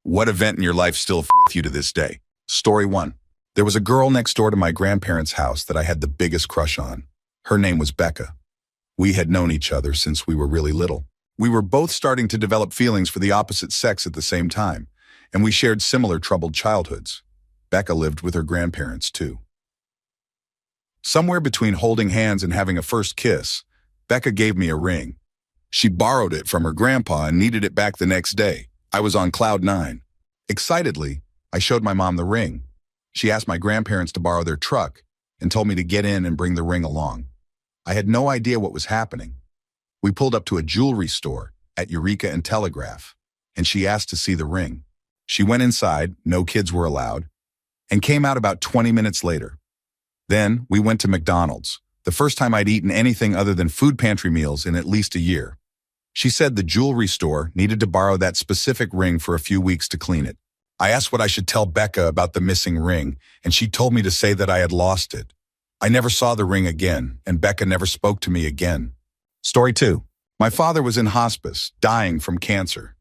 What event in your life still with you to this day? Story 1. There was a girl next door to my grandparents' house that I had the biggest crush on. Her name was Becca. We had known each other since we were really little. We were both starting to develop feelings for the opposite sex at the same time, and we shared similar troubled childhoods. Becca lived with her grandparents, too. Somewhere between holding hands and having a first kiss, Becca gave me a ring. She borrowed it from her grandpa and needed it back the next day. I was on cloud 9. Excitedly, I showed my mom the ring. She asked my grandparents to borrow their truck and told me to get in and bring the ring along. I had no idea what was happening. We pulled up to a jewelry store at Eureka and Telegraph, and she asked to see the ring. She went inside, no kids were allowed, and came out about 20 minutes later. Then we went to McDonald's, the first time I'd eaten anything other than food pantry meals in at least a year. She said the jewelry store needed to borrow that specific ring for a few weeks to clean it. I asked what I should tell Becca about the missing ring, and she told me to say that I had lost it. I never saw the ring again, and Becca never spoke to me again. Story 2. My father was in hospice, dying from cancer.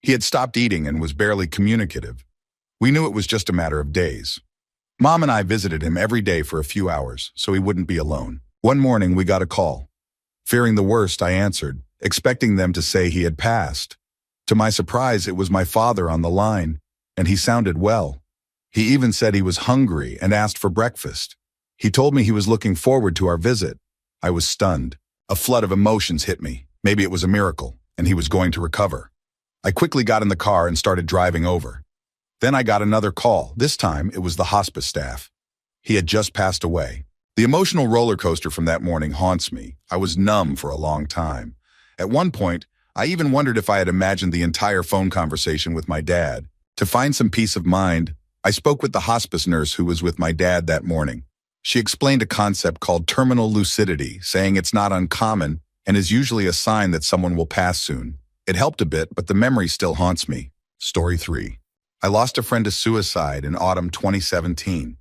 He had stopped eating and was barely communicative. We knew it was just a matter of days. Mom and I visited him every day for a few hours, so he wouldn't be alone. One morning, we got a call. Fearing the worst, I answered, expecting them to say he had passed. To my surprise, it was my father on the line, and he sounded well. He even said he was hungry and asked for breakfast. He told me he was looking forward to our visit. I was stunned. A flood of emotions hit me. Maybe it was a miracle, and he was going to recover. I quickly got in the car and started driving over. Then I got another call. This time, it was the hospice staff. He had just passed away. The emotional roller coaster from that morning haunts me. I was numb for a long time. At one point, I even wondered if I had imagined the entire phone conversation with my dad. To find some peace of mind, I spoke with the hospice nurse who was with my dad that morning. She explained a concept called terminal lucidity, saying it's not uncommon and is usually a sign that someone will pass soon. It helped a bit, but the memory still haunts me. Story 3. I lost a friend to suicide in autumn 2017.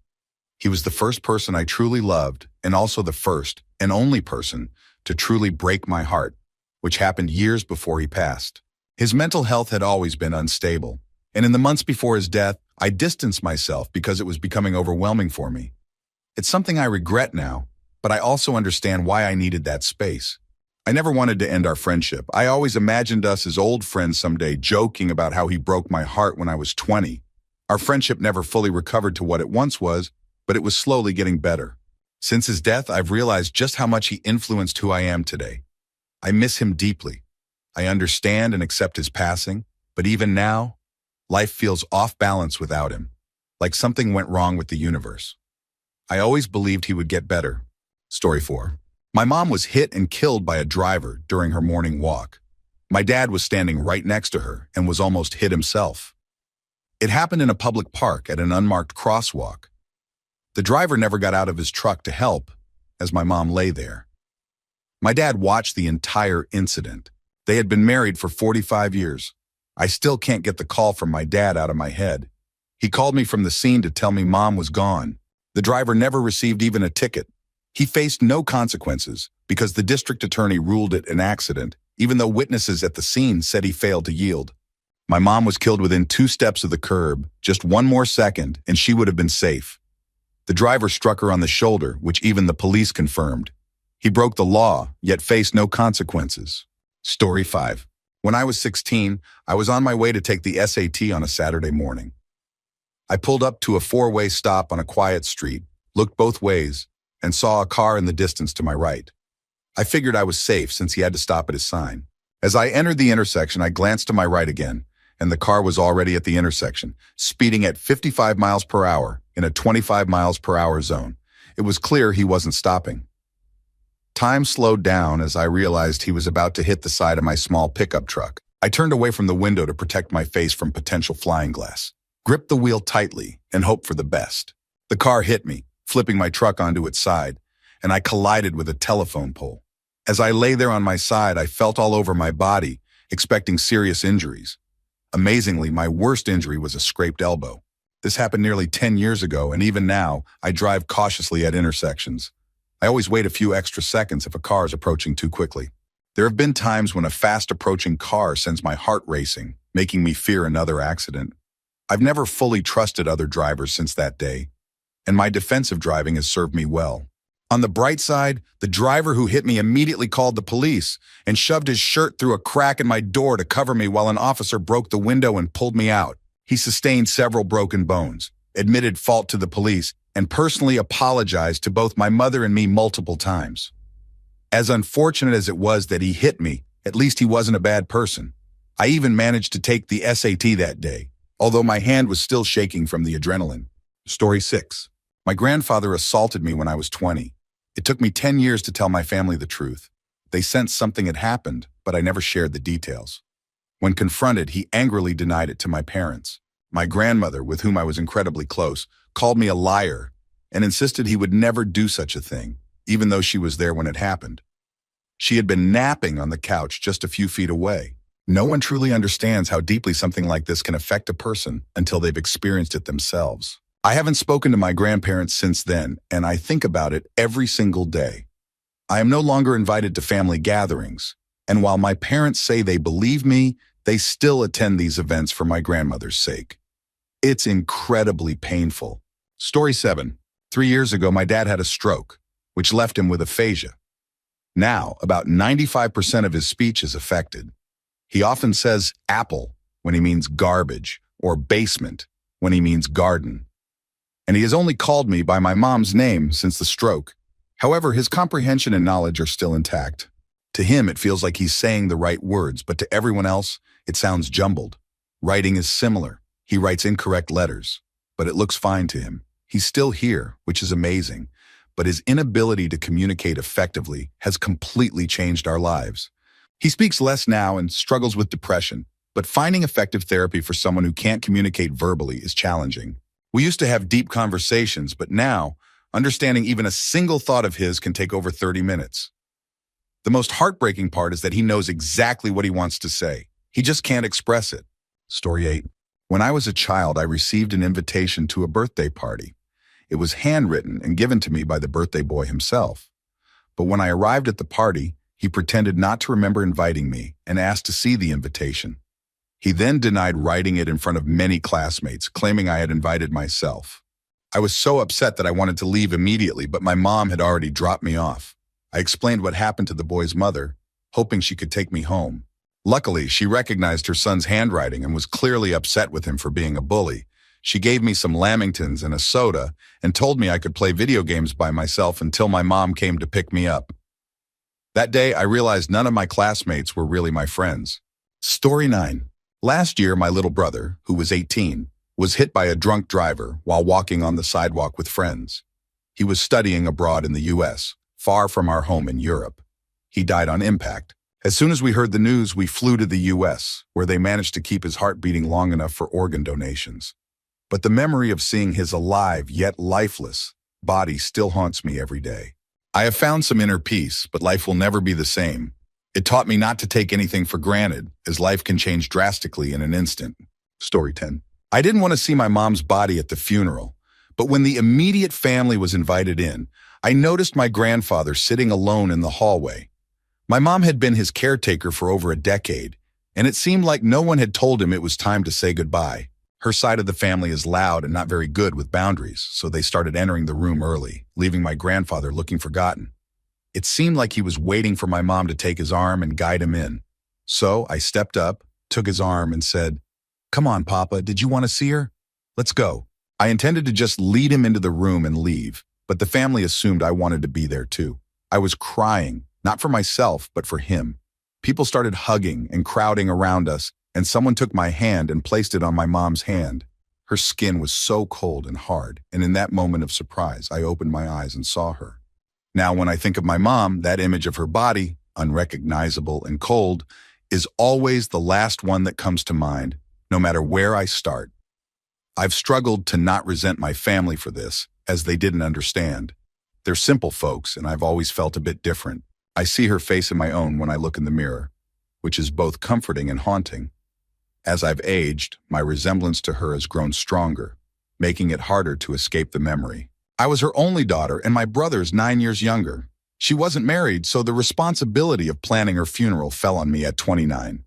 He was the first person I truly loved, and also the first and only person to truly break my heart, which happened years before he passed. His mental health had always been unstable, and in the months before his death, I distanced myself because it was becoming overwhelming for me. It's something I regret now, but I also understand why I needed that space. I never wanted to end our friendship. I always imagined us as old friends someday, joking about how he broke my heart when I was 20. Our friendship never fully recovered to what it once was, but it was slowly getting better. Since his death, I've realized just how much he influenced who I am today. I miss him deeply. I understand and accept his passing, but even now, life feels off balance without him, like something went wrong with the universe. I always believed he would get better. Story 4. My mom was hit and killed by a driver during her morning walk. My dad was standing right next to her and was almost hit himself. It happened in a public park at an unmarked crosswalk. The driver never got out of his truck to help, as my mom lay there. My dad watched the entire incident. They had been married for 45 years. I still can't get the call from my dad out of my head. He called me from the scene to tell me mom was gone. The driver never received even a ticket. He faced no consequences because the district attorney ruled it an accident, even though witnesses at the scene said he failed to yield. My mom was killed within 2 steps of the curb, just one more second, and she would have been safe. The driver struck her on the shoulder, which even the police confirmed. He broke the law, yet faced no consequences. Story 5. When I was 16, I was on my way to take the SAT on a Saturday morning. I pulled up to a 4-way stop on a quiet street, looked both ways, and saw a car in the distance to my right. I figured I was safe since he had to stop at his sign. As I entered the intersection, I glanced to my right again, and the car was already at the intersection, speeding at 55 miles per hour in a 25 miles per hour zone. It was clear he wasn't stopping. Time slowed down as I realized he was about to hit the side of my small pickup truck. I turned away from the window to protect my face from potential flying glass, gripped the wheel tightly, and hoped for the best. The car hit me, flipping my truck onto its side, and I collided with a telephone pole. As I lay there on my side, I felt all over my body, expecting serious injuries. Amazingly, my worst injury was a scraped elbow. This happened nearly 10 years ago, and even now, I drive cautiously at intersections. I always wait a few extra seconds if a car is approaching too quickly. There have been times when a fast-approaching car sends my heart racing, making me fear another accident. I've never fully trusted other drivers since that day, and my defensive driving has served me well. On the bright side, the driver who hit me immediately called the police and shoved his shirt through a crack in my door to cover me while an officer broke the window and pulled me out. He sustained several broken bones, admitted fault to the police, and personally apologized to both my mother and me multiple times. As unfortunate as it was that he hit me, at least he wasn't a bad person. I even managed to take the SAT that day, although my hand was still shaking from the adrenaline. Story 6. My grandfather assaulted me when I was 20. It took me 10 years to tell my family the truth. They sensed something had happened, but I never shared the details. When confronted, he angrily denied it to my parents. My grandmother, with whom I was incredibly close, called me a liar and insisted he would never do such a thing, even though she was there when it happened. She had been napping on the couch just a few feet away. No one truly understands how deeply something like this can affect a person until they've experienced it themselves. I haven't spoken to my grandparents since then, and I think about it every single day. I am no longer invited to family gatherings, and while my parents say they believe me, they still attend these events for my grandmother's sake. It's incredibly painful. Story 7. 3 years ago, my dad had a stroke, which left him with aphasia. Now, about 95% of his speech is affected. He often says apple when he means garbage, or basement when he means garden. And he has only called me by my mom's name since the stroke. However, his comprehension and knowledge are still intact. To him, it feels like he's saying the right words, but to everyone else, it sounds jumbled. Writing is similar. He writes incorrect letters, but it looks fine to him. He's still here, which is amazing, but his inability to communicate effectively has completely changed our lives. He speaks less now and struggles with depression, but finding effective therapy for someone who can't communicate verbally is challenging. We used to have deep conversations, but now, understanding even a single thought of his can take over 30 minutes. The most heartbreaking part is that he knows exactly what he wants to say. He just can't express it. Story 8. When I was a child, I received an invitation to a birthday party. It was handwritten and given to me by the birthday boy himself. But when I arrived at the party, he pretended not to remember inviting me and asked to see the invitation. He then denied writing it in front of many classmates, claiming I had invited myself. I was so upset that I wanted to leave immediately, but my mom had already dropped me off. I explained what happened to the boy's mother, hoping she could take me home. Luckily, she recognized her son's handwriting and was clearly upset with him for being a bully. She gave me some lamingtons and a soda and told me I could play video games by myself until my mom came to pick me up. That day, I realized none of my classmates were really my friends. Story 9. Last year, my little brother, who was 18, was hit by a drunk driver while walking on the sidewalk with friends. He was studying abroad in the US, far from our home in Europe. He died on impact. As soon as we heard the news, we flew to the US, where they managed to keep his heart beating long enough for organ donations. But the memory of seeing his alive yet lifeless body still haunts me every day. I have found some inner peace, but life will never be the same. It taught me not to take anything for granted, as life can change drastically in an instant. Story 10. I didn't want to see my mom's body at the funeral, but when the immediate family was invited in, I noticed my grandfather sitting alone in the hallway. My mom had been his caretaker for over a decade, and it seemed like no one had told him it was time to say goodbye. Her side of the family is loud and not very good with boundaries, so they started entering the room early, leaving my grandfather looking forgotten. It seemed like he was waiting for my mom to take his arm and guide him in. So I stepped up, took his arm, and said, "Come on, Papa, did you want to see her? Let's go." I intended to just lead him into the room and leave, but the family assumed I wanted to be there too. I was crying, not for myself, but for him. People started hugging and crowding around us, and someone took my hand and placed it on my mom's hand. Her skin was so cold and hard, and in that moment of surprise, I opened my eyes and saw her. Now, when I think of my mom, that image of her body, unrecognizable and cold, is always the last one that comes to mind, no matter where I start. I've struggled to not resent my family for this, as they didn't understand. They're simple folks, and I've always felt a bit different. I see her face in my own when I look in the mirror, which is both comforting and haunting. As I've aged, my resemblance to her has grown stronger, making it harder to escape the memory. I was her only daughter, and my brother's 9 years younger. She wasn't married, so the responsibility of planning her funeral fell on me at 29.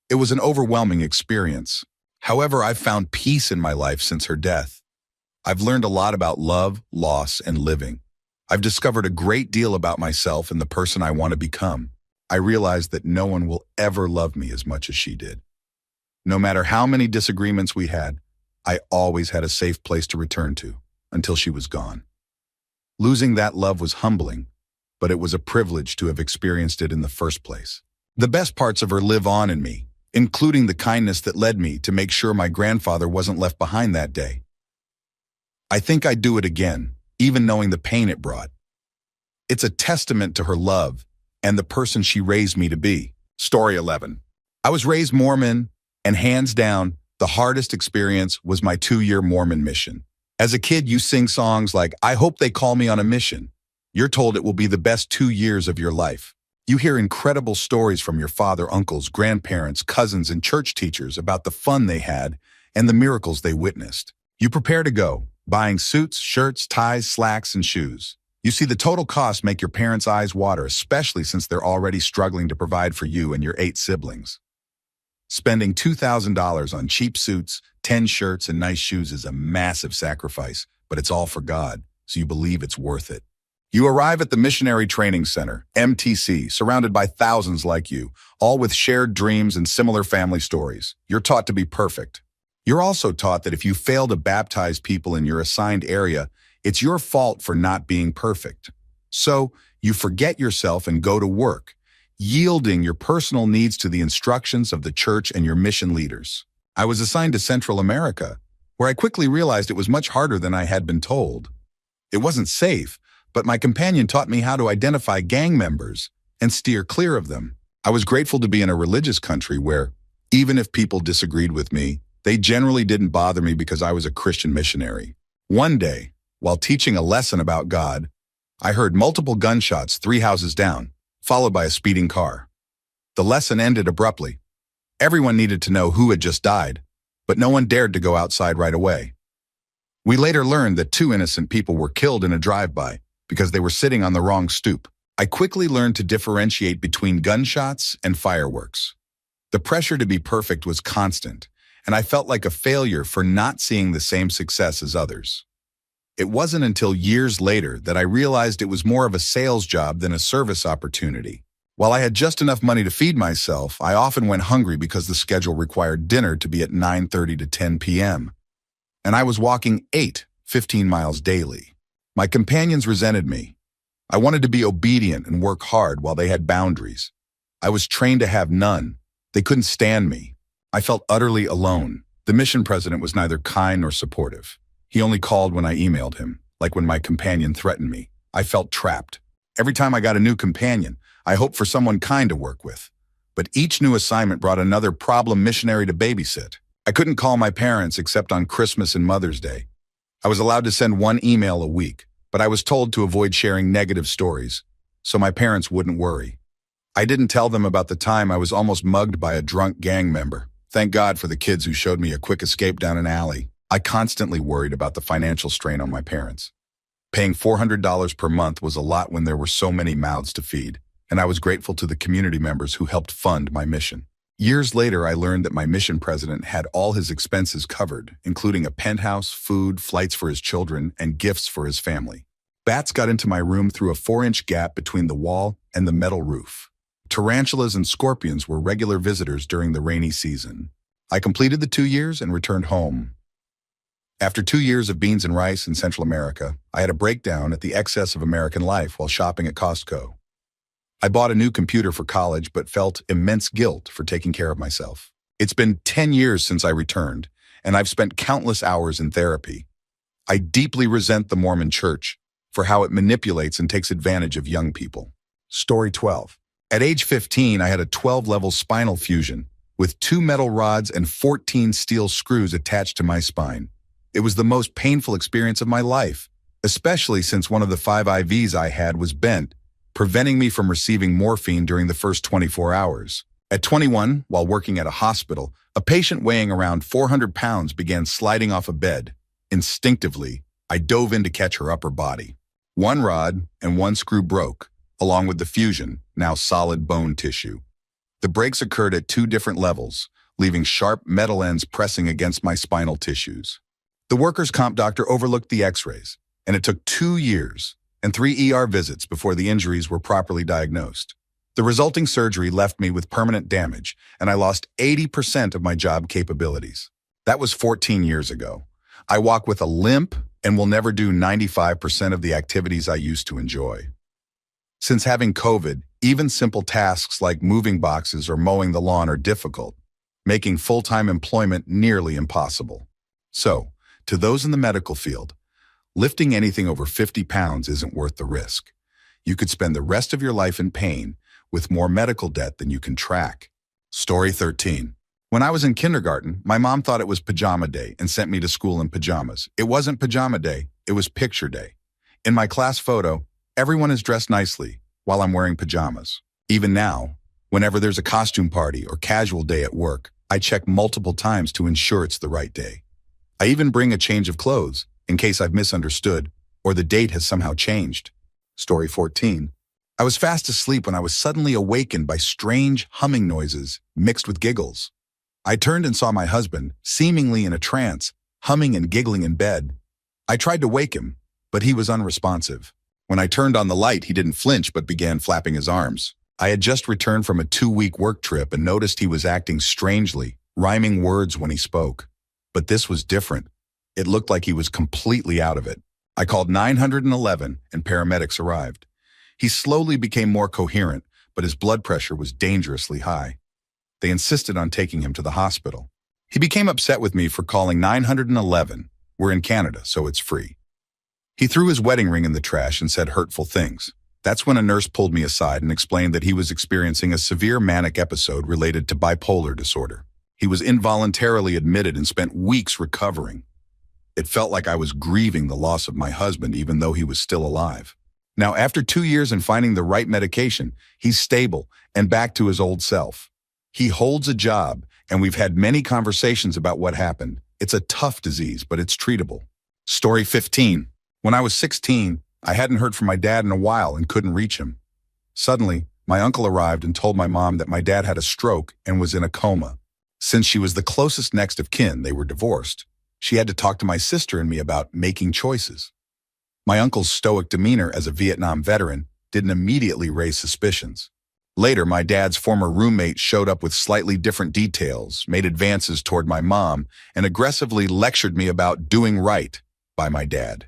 It was an overwhelming experience. However, I've found peace in my life since her death. I've learned a lot about love, loss, and living. I've discovered a great deal about myself and the person I want to become. I realized that no one will ever love me as much as she did. No matter how many disagreements we had, I always had a safe place to return to until she was gone. Losing that love was humbling, but it was a privilege to have experienced it in the first place. The best parts of her live on in me, including the kindness that led me to make sure my grandfather wasn't left behind that day. I think I'd do it again, even knowing the pain it brought. It's a testament to her love and the person she raised me to be. Story 11. I was raised Mormon, and hands down, the hardest experience was my 2-year Mormon mission. As a kid, you sing songs like, "I hope they call me on a mission." You're told it will be the best 2 years of your life. You hear incredible stories from your father, uncles, grandparents, cousins, and church teachers about the fun they had and the miracles they witnessed. You prepare to go, buying suits, shirts, ties, slacks, and shoes. You see the total cost make your parents' eyes water, especially since they're already struggling to provide for you and your 8 siblings. Spending $2,000 on cheap suits, 10 shirts, and nice shoes is a massive sacrifice, but it's all for God, so you believe it's worth it. You arrive at the Missionary Training Center, MTC, surrounded by thousands like you, all with shared dreams and similar family stories. You're taught to be perfect. You're also taught that if you fail to baptize people in your assigned area, it's your fault for not being perfect. So, you forget yourself and go to work, yielding your personal needs to the instructions of the church and your mission leaders. I was assigned to Central America, where I quickly realized it was much harder than I had been told. It wasn't safe, but my companion taught me how to identify gang members and steer clear of them. I was grateful to be in a religious country where, even if people disagreed with me, they generally didn't bother me because I was a Christian missionary. One day, while teaching a lesson about God, I heard multiple gunshots 3 houses down, followed by a speeding car. The lesson ended abruptly. Everyone needed to know who had just died, but no one dared to go outside right away. We later learned that 2 innocent people were killed in a drive-by because they were sitting on the wrong stoop. I quickly learned to differentiate between gunshots and fireworks. The pressure to be perfect was constant, and I felt like a failure for not seeing the same success as others. It wasn't until years later that I realized it was more of a sales job than a service opportunity. While I had just enough money to feed myself, I often went hungry because the schedule required dinner to be at 9:30 to 10 p.m. And I was walking 15 miles daily. My companions resented me. I wanted to be obedient and work hard while they had boundaries. I was trained to have none. They couldn't stand me. I felt utterly alone. The mission president was neither kind nor supportive. He only called when I emailed him, like when my companion threatened me. I felt trapped. Every time I got a new companion, I hoped for someone kind to work with. But each new assignment brought another problem missionary to babysit. I couldn't call my parents except on Christmas and Mother's Day. I was allowed to send 1 email a week, but I was told to avoid sharing negative stories, so my parents wouldn't worry. I didn't tell them about the time I was almost mugged by a drunk gang member. Thank God for the kids who showed me a quick escape down an alley. I constantly worried about the financial strain on my parents. Paying $400 per month was a lot when there were so many mouths to feed, and I was grateful to the community members who helped fund my mission. Years later, I learned that my mission president had all his expenses covered, including a penthouse, food, flights for his children, and gifts for his family. Bats got into my room through a 4-inch gap between the wall and the metal roof. Tarantulas and scorpions were regular visitors during the rainy season. I completed the 2 years and returned home. After 2 years of beans and rice in Central America, I had a breakdown at the excess of American life while shopping at Costco. I bought a new computer for college but felt immense guilt for taking care of myself. It's been 10 years since I returned, and I've spent countless hours in therapy. I deeply resent the Mormon Church for how it manipulates and takes advantage of young people. Story 12. At age 15, I had a 12-level spinal fusion with 2 metal rods and 14 steel screws attached to my spine. It was the most painful experience of my life, especially since one of the 5 IVs I had was bent, preventing me from receiving morphine during the first 24 hours. At 21, while working at a hospital, a patient weighing around 400 pounds began sliding off a bed. Instinctively, I dove in to catch her upper body. 1 rod and 1 screw broke, along with the fusion, now solid bone tissue. The breaks occurred at 2 different levels, leaving sharp metal ends pressing against my spinal tissues. The workers' comp doctor overlooked the x-rays, and it took 2 years and 3 ER visits before the injuries were properly diagnosed. The resulting surgery left me with permanent damage, and I lost 80% of my job capabilities. That was 14 years ago. I walk with a limp and will never do 95% of the activities I used to enjoy. Since having COVID, even simple tasks like moving boxes or mowing the lawn are difficult, making full-time employment nearly impossible. So, to those in the medical field, lifting anything over 50 pounds isn't worth the risk. You could spend the rest of your life in pain with more medical debt than you can track. Story 13. When I was in kindergarten, my mom thought it was pajama day and sent me to school in pajamas. It wasn't pajama day, it was picture day. In my class photo, everyone is dressed nicely while I'm wearing pajamas. Even now, whenever there's a costume party or casual day at work, I check multiple times to ensure it's the right day. I even bring a change of clothes in case I've misunderstood or the date has somehow changed. Story 14. I was fast asleep when I was suddenly awakened by strange humming noises mixed with giggles. I turned and saw my husband, seemingly in a trance, humming and giggling in bed. I tried to wake him, but he was unresponsive. When I turned on the light, he didn't flinch but began flapping his arms. I had just returned from a 2-week work trip and noticed he was acting strangely, rhyming words when he spoke. But this was different. It looked like he was completely out of it. I called 911 and paramedics arrived. He slowly became more coherent, but his blood pressure was dangerously high. They insisted on taking him to the hospital. He became upset with me for calling 911. We're in Canada, so it's free. He threw his wedding ring in the trash and said hurtful things. That's when a nurse pulled me aside and explained that he was experiencing a severe manic episode related to bipolar disorder. He was involuntarily admitted and spent weeks recovering. It felt like I was grieving the loss of my husband even though he was still alive. Now, after 2 years and finding the right medication, he's stable and back to his old self. He holds a job, and we've had many conversations about what happened. It's a tough disease, but it's treatable. Story 15. When I was 16, I hadn't heard from my dad in a while and couldn't reach him. Suddenly, my uncle arrived and told my mom that my dad had a stroke and was in a coma. Since she was the closest next of kin, they were divorced. She had to talk to my sister and me about making choices. My uncle's stoic demeanor as a Vietnam veteran didn't immediately raise suspicions. Later, my dad's former roommate showed up with slightly different details, made advances toward my mom, and aggressively lectured me about doing right by my dad.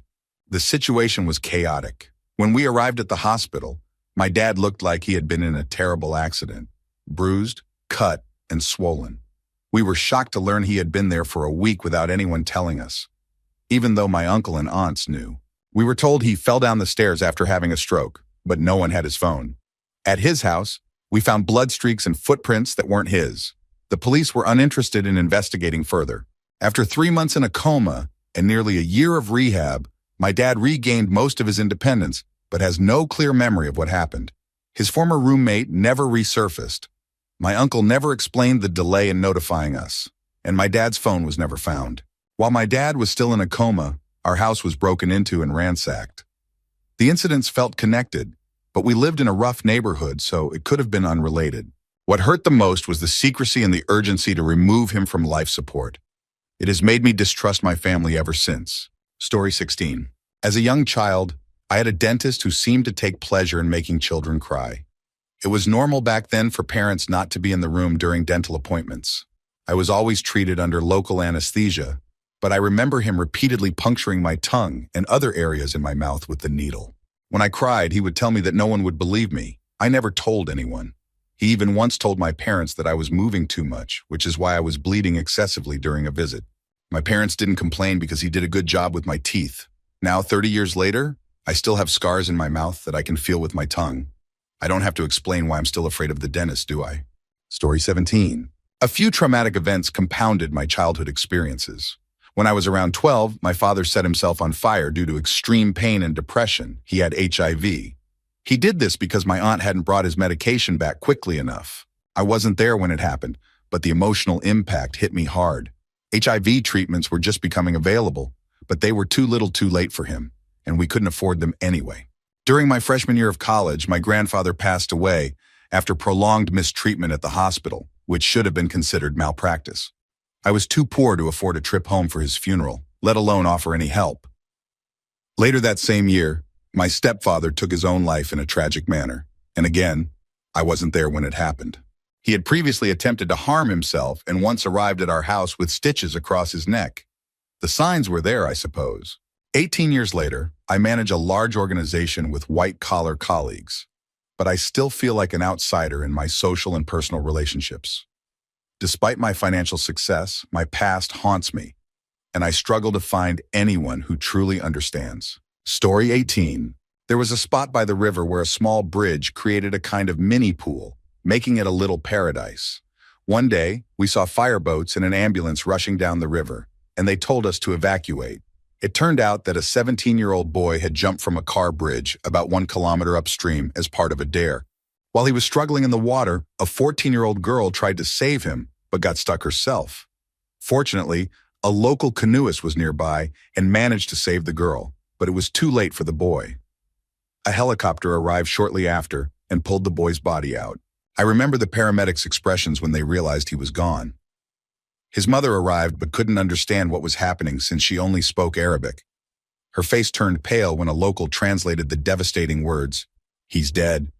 The situation was chaotic. When we arrived at the hospital, my dad looked like he had been in a terrible accident, bruised, cut, and swollen. We were shocked to learn he had been there for a week without anyone telling us, even though my uncle and aunts knew. We were told he fell down the stairs after having a stroke, but no one had his phone. At his house, we found blood streaks and footprints that weren't his. The police were uninterested in investigating further. After 3 months in a coma and nearly a year of rehab, my dad regained most of his independence, but has no clear memory of what happened. His former roommate never resurfaced. My uncle never explained the delay in notifying us, and my dad's phone was never found. While my dad was still in a coma, our house was broken into and ransacked. The incidents felt connected, but we lived in a rough neighborhood, so it could have been unrelated. What hurt the most was the secrecy and the urgency to remove him from life support. It has made me distrust my family ever since. Story 16. As a young child, I had a dentist who seemed to take pleasure in making children cry. It was normal back then for parents not to be in the room during dental appointments. I was always treated under local anesthesia, but I remember him repeatedly puncturing my tongue and other areas in my mouth with the needle. When I cried, he would tell me that no one would believe me. I never told anyone. He even once told my parents that I was moving too much, which is why I was bleeding excessively during a visit. My parents didn't complain because he did a good job with my teeth. Now, 30 years later, I still have scars in my mouth that I can feel with my tongue. I don't have to explain why I'm still afraid of the dentist, do I? Story 17. A few traumatic events compounded my childhood experiences. When I was around 12, my father set himself on fire due to extreme pain and depression. He had HIV. He did this because my aunt hadn't brought his medication back quickly enough. I wasn't there when it happened, but the emotional impact hit me hard. HIV treatments were just becoming available, but they were too little too late for him, and we couldn't afford them anyway. During my freshman year of college, my grandfather passed away after prolonged mistreatment at the hospital. which should have been considered malpractice. I was too poor to afford a trip home for his funeral, let alone offer any help. Later that same year, my stepfather took his own life in a tragic manner, and again, I wasn't there when it happened. He had previously attempted to harm himself and once arrived at our house with stitches across his neck. The signs were there, I suppose. 18 years later, I manage a large organization with white-collar colleagues, but I still feel like an outsider in my social and personal relationships. Despite my financial success, my past haunts me, and I struggle to find anyone who truly understands. Story 18. There was a spot by the river where a small bridge created a kind of mini pool, making it a little paradise. One day, we saw fireboats and an ambulance rushing down the river, and they told us to evacuate. It turned out that a 17-year-old boy had jumped from a car bridge about 1 kilometer upstream as part of a dare. While he was struggling in the water, a 14-year-old girl tried to save him, but got stuck herself. Fortunately, a local canoeist was nearby and managed to save the girl, but it was too late for the boy. A helicopter arrived shortly after and pulled the boy's body out. I remember the paramedics' expressions when they realized he was gone. His mother arrived but couldn't understand what was happening since she only spoke Arabic. Her face turned pale when a local translated the devastating words, "He's dead."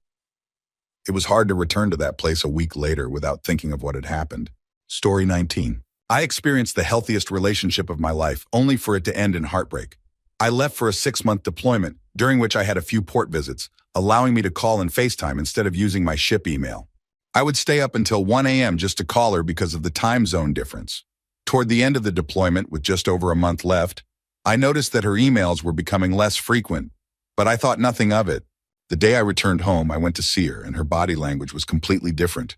It was hard to return to that place a week later without thinking of what had happened. Story 19. I experienced the healthiest relationship of my life, only for it to end in heartbreak. I left for a 6-month deployment, during which I had a few port visits, allowing me to call and FaceTime instead of using my ship email. I would stay up until 1 a.m. just to call her because of the time zone difference. Toward the end of the deployment, with just over a month left, I noticed that her emails were becoming less frequent, but I thought nothing of it. The day I returned home, I went to see her, and her body language was completely different.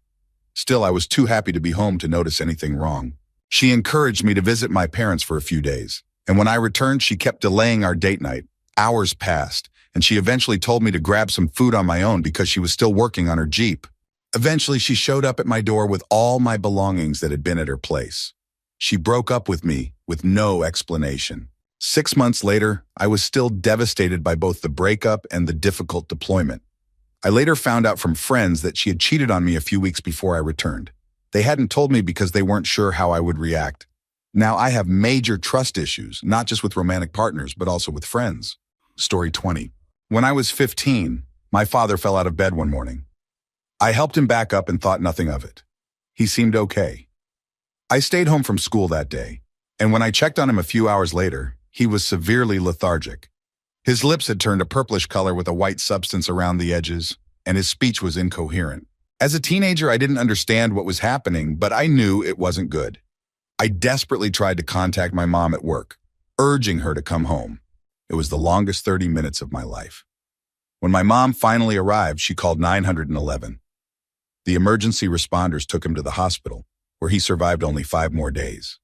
Still, I was too happy to be home to notice anything wrong. She encouraged me to visit my parents for a few days, and when I returned, she kept delaying our date night. Hours passed, and she eventually told me to grab some food on my own because she was still working on her Jeep. Eventually, she showed up at my door with all my belongings that had been at her place. She broke up with me with no explanation. 6 months later, I was still devastated by both the breakup and the difficult deployment. I later found out from friends that she had cheated on me a few weeks before I returned. They hadn't told me because they weren't sure how I would react. Now I have major trust issues, not just with romantic partners, but also with friends. Story 20. When I was 15, my father fell out of bed one morning. I helped him back up and thought nothing of it. He seemed okay. I stayed home from school that day, and when I checked on him a few hours later, he was severely lethargic. His lips had turned a purplish color with a white substance around the edges, and his speech was incoherent. As a teenager, I didn't understand what was happening, but I knew it wasn't good. I desperately tried to contact my mom at work, urging her to come home. It was the longest 30 minutes of my life. When my mom finally arrived, she called 911. The emergency responders took him to the hospital, where he survived only 5 more days.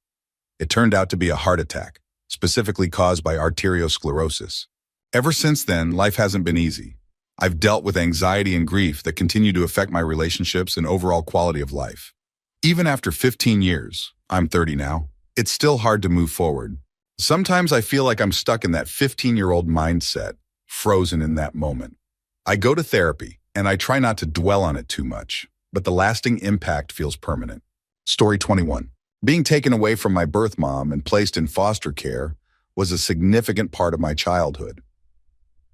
It turned out to be a heart attack, specifically caused by arteriosclerosis. Ever since then, life hasn't been easy. I've dealt with anxiety and grief that continue to affect my relationships and overall quality of life. Even after 15 years, I'm 30 now, it's still hard to move forward. Sometimes I feel like I'm stuck in that 15-year-old mindset, frozen in that moment. I go to therapy, and I try not to dwell on it too much, but the lasting impact feels permanent. Story 21. Being taken away from my birth mom and placed in foster care was a significant part of my childhood.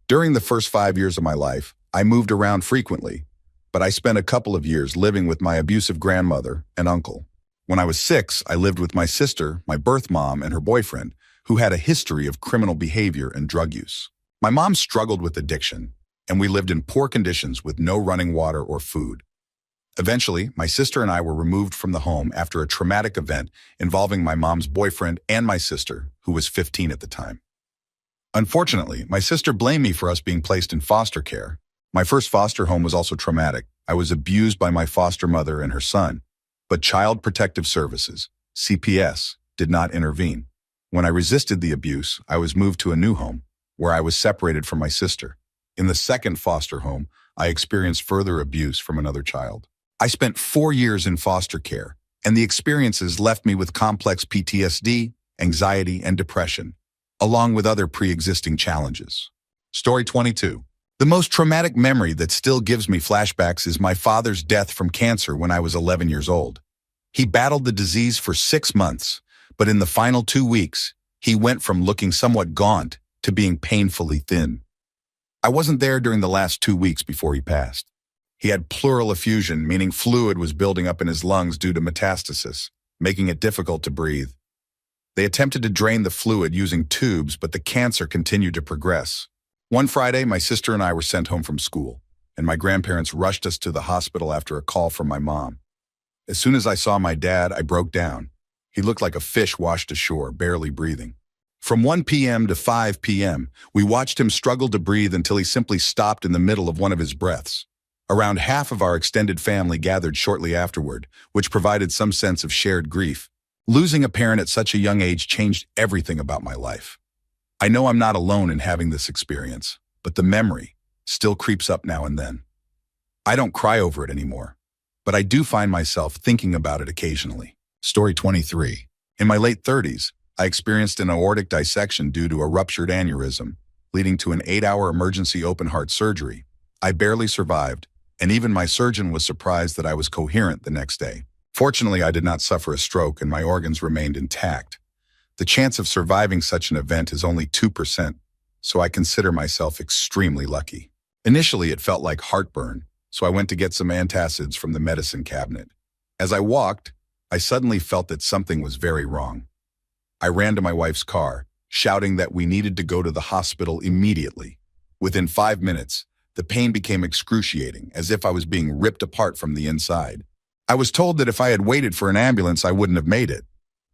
During the first 5 years of my life, I moved around frequently, but I spent a couple of years living with my abusive grandmother and uncle. When I was 6, I lived with my sister, my birth mom, and her boyfriend, who had a history of criminal behavior and drug use. My mom struggled with addiction, and we lived in poor conditions with no running water or food. Eventually, my sister and I were removed from the home after a traumatic event involving my mom's boyfriend and my sister, who was 15 at the time. Unfortunately, my sister blamed me for us being placed in foster care. My first foster home was also traumatic. I was abused by my foster mother and her son, but Child Protective Services, CPS, did not intervene. When I resisted the abuse, I was moved to a new home, where I was separated from my sister. In the second foster home, I experienced further abuse from another child. I spent 4 years in foster care, and the experiences left me with complex PTSD, anxiety, and depression, along with other pre-existing challenges. Story 22. The most traumatic memory that still gives me flashbacks is my father's death from cancer when I was 11 years old. He battled the disease for 6 months, but in the final 2 weeks, he went from looking somewhat gaunt to being painfully thin. I wasn't there during the last 2 weeks before he passed. He had pleural effusion, meaning fluid was building up in his lungs due to metastasis, making it difficult to breathe. They attempted to drain the fluid using tubes, but the cancer continued to progress. One Friday, my sister and I were sent home from school, and my grandparents rushed us to the hospital after a call from my mom. As soon as I saw my dad, I broke down. He looked like a fish washed ashore, barely breathing. From 1 p.m. to 5 p.m., we watched him struggle to breathe until he simply stopped in the middle of one of his breaths. Around half of our extended family gathered shortly afterward, which provided some sense of shared grief. Losing a parent at such a young age changed everything about my life. I know I'm not alone in having this experience, but the memory still creeps up now and then. I don't cry over it anymore, but I do find myself thinking about it occasionally. Story 23. In my late 30s, I experienced an aortic dissection due to a ruptured aneurysm, leading to an 8-hour emergency open-heart surgery. I barely survived, and even my surgeon was surprised that I was coherent the next day. Fortunately, I did not suffer a stroke and my organs remained intact. The chance of surviving such an event is only 2%, so I consider myself extremely lucky. Initially, it felt like heartburn, so I went to get some antacids from the medicine cabinet. As I walked, I suddenly felt that something was very wrong. I ran to my wife's car, shouting that we needed to go to the hospital immediately. Within 5 minutes, the pain became excruciating, as if I was being ripped apart from the inside. I was told that if I had waited for an ambulance, I wouldn't have made it.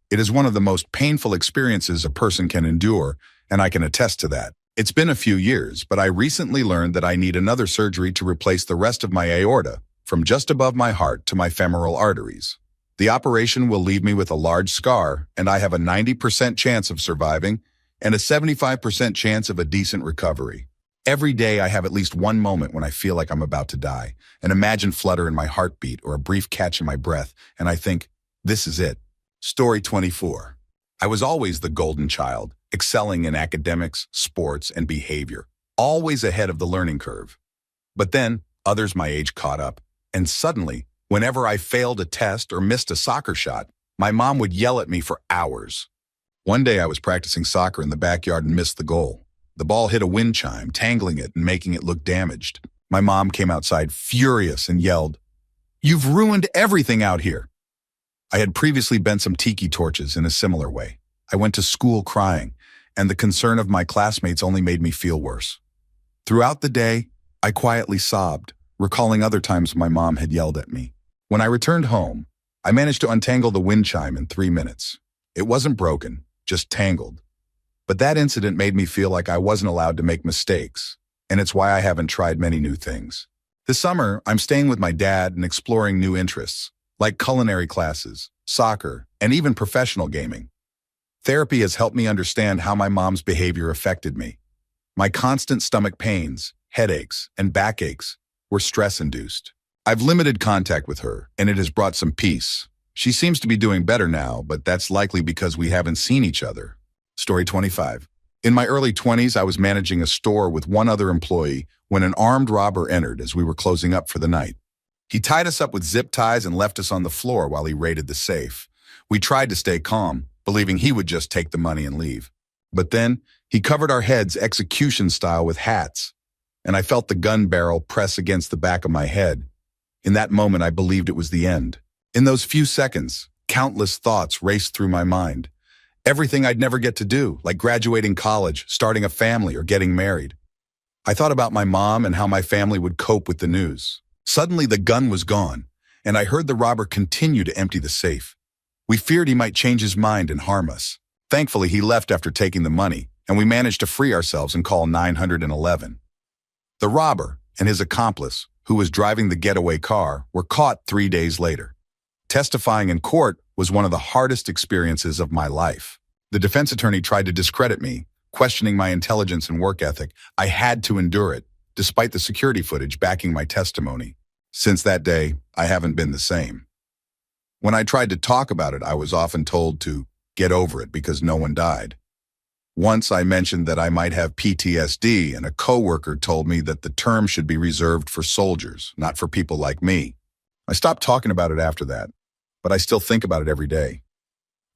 It is one of the most painful experiences a person can endure, and I can attest to that. It's been a few years, but I recently learned that I need another surgery to replace the rest of my aorta, from just above my heart to my femoral arteries. The operation will leave me with a large scar, and I have a 90% chance of surviving and a 75% chance of a decent recovery. Every day I have at least one moment when I feel like I'm about to die, an imagined flutter in my heartbeat or a brief catch in my breath, and I think, this is it. Story 24. I was always the golden child, excelling in academics, sports, and behavior, always ahead of the learning curve. But then, others my age caught up, and suddenly, whenever I failed a test or missed a soccer shot, my mom would yell at me for hours. One day I was practicing soccer in the backyard and missed the goal. The ball hit a wind chime, tangling it and making it look damaged. My mom came outside furious and yelled, "You've ruined everything out here." I had previously bent some tiki torches in a similar way. I went to school crying, and the concern of my classmates only made me feel worse. Throughout the day, I quietly sobbed, recalling other times my mom had yelled at me. When I returned home, I managed to untangle the wind chime in 3 minutes. It wasn't broken, just tangled. But that incident made me feel like I wasn't allowed to make mistakes, and it's why I haven't tried many new things. This summer, I'm staying with my dad and exploring new interests, like culinary classes, soccer, and even professional gaming. Therapy has helped me understand how my mom's behavior affected me. My constant stomach pains, headaches, and backaches were stress-induced. I've limited contact with her, and it has brought some peace. She seems to be doing better now, but that's likely because we haven't seen each other. Story 25. In my early 20s, I was managing a store with one other employee when an armed robber entered as we were closing up for the night. He tied us up with zip ties and left us on the floor while he raided the safe. We tried to stay calm, believing he would just take the money and leave. But then, he covered our heads execution style with hats, and I felt the gun barrel press against the back of my head. In that moment, I believed it was the end. In those few seconds, countless thoughts raced through my mind. Everything I'd never get to do, like graduating college, starting a family, or getting married. I thought about my mom and how my family would cope with the news. Suddenly, the gun was gone, and I heard the robber continue to empty the safe. We feared he might change his mind and harm us. Thankfully, he left after taking the money, and we managed to free ourselves and call 911. The robber and his accomplice, who was driving the getaway car, were caught 3 days later. Testifying in court was one of the hardest experiences of my life. The defense attorney tried to discredit me, questioning my intelligence and work ethic. I had to endure it, despite the security footage backing my testimony. Since that day, I haven't been the same. When I tried to talk about it, I was often told to get over it because no one died. Once I mentioned that I might have PTSD, and a coworker told me that the term should be reserved for soldiers, not for people like me. I stopped talking about it after that, but I still think about it every day.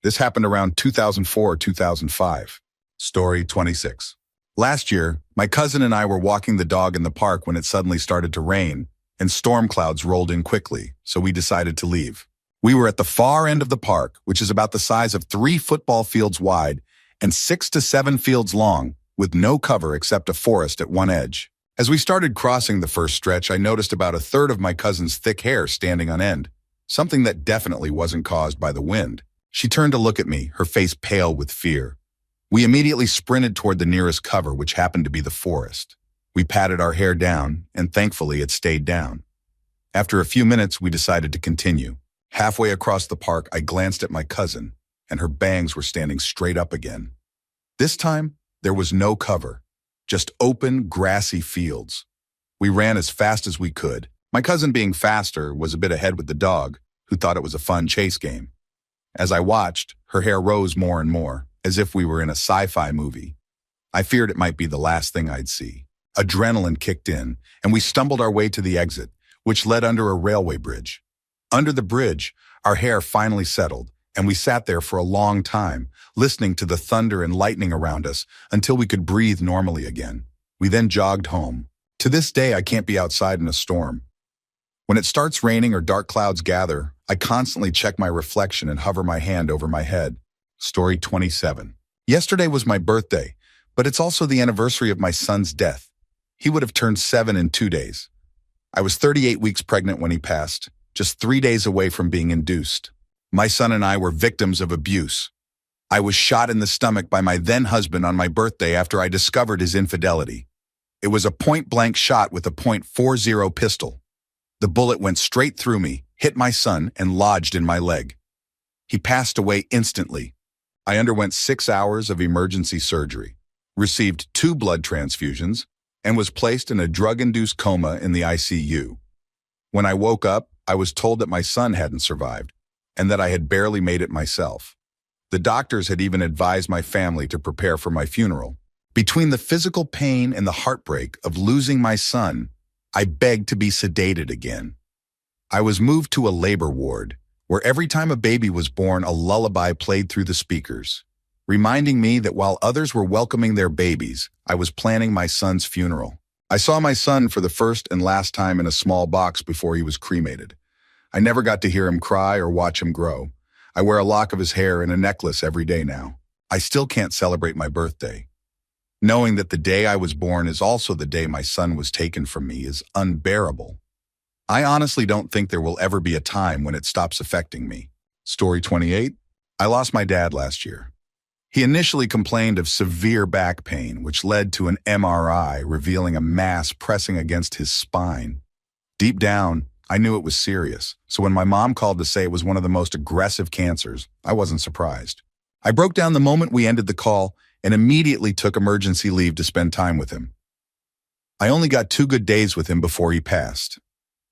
This happened around 2004 or 2005. Story 26. Last year, my cousin and I were walking the dog in the park when it suddenly started to rain, and storm clouds rolled in quickly, so we decided to leave. We were at the far end of the park, which is about the size of 3 football fields wide and 6 to 7 fields long, with no cover except a forest at one edge. As we started crossing the first stretch, I noticed about a third of my cousin's thick hair standing on end, something that definitely wasn't caused by the wind. She turned to look at me, her face pale with fear. We immediately sprinted toward the nearest cover, which happened to be the forest. We patted our hair down, and thankfully it stayed down. After a few minutes, we decided to continue. Halfway across the park, I glanced at my cousin, and her bangs were standing straight up again. This time, there was no cover, just open, grassy fields. We ran as fast as we could. My cousin, being faster, was a bit ahead with the dog, who thought it was a fun chase game. As I watched, her hair rose more and more, as if we were in a sci-fi movie. I feared it might be the last thing I'd see. Adrenaline kicked in, and we stumbled our way to the exit, which led under a railway bridge. Under the bridge, our hair finally settled, and we sat there for a long time, listening to the thunder and lightning around us until we could breathe normally again. We then jogged home. To this day, I can't be outside in a storm. When it starts raining or dark clouds gather, I constantly check my reflection and hover my hand over my head. Story 27. Yesterday was my birthday, but it's also the anniversary of my son's death. He would have turned 7 in 2 days. I was 38 weeks pregnant when he passed, just 3 days away from being induced. My son and I were victims of abuse. I was shot in the stomach by my then-husband on my birthday after I discovered his infidelity. It was a point-blank shot with a .40 pistol. The bullet went straight through me, hit my son, and lodged in my leg. He passed away instantly. I underwent 6 hours of emergency surgery, received 2 blood transfusions, and was placed in a drug-induced coma in the ICU. When I woke up, I was told that my son hadn't survived, and that I had barely made it myself. The doctors had even advised my family to prepare for my funeral. Between the physical pain and the heartbreak of losing my son, I begged to be sedated again. I was moved to a labor ward, where every time a baby was born, a lullaby played through the speakers, reminding me that while others were welcoming their babies, I was planning my son's funeral. I saw my son for the first and last time in a small box before he was cremated. I never got to hear him cry or watch him grow. I wear a lock of his hair and a necklace every day now. I still can't celebrate my birthday. Knowing that the day I was born is also the day my son was taken from me is unbearable. I honestly don't think there will ever be a time when it stops affecting me. Story 28. I lost my dad last year. He initially complained of severe back pain, which led to an MRI revealing a mass pressing against his spine. Deep down, I knew it was serious, so when my mom called to say it was one of the most aggressive cancers, I wasn't surprised. I broke down the moment we ended the call and immediately took emergency leave to spend time with him. I only got 2 good days with him before he passed.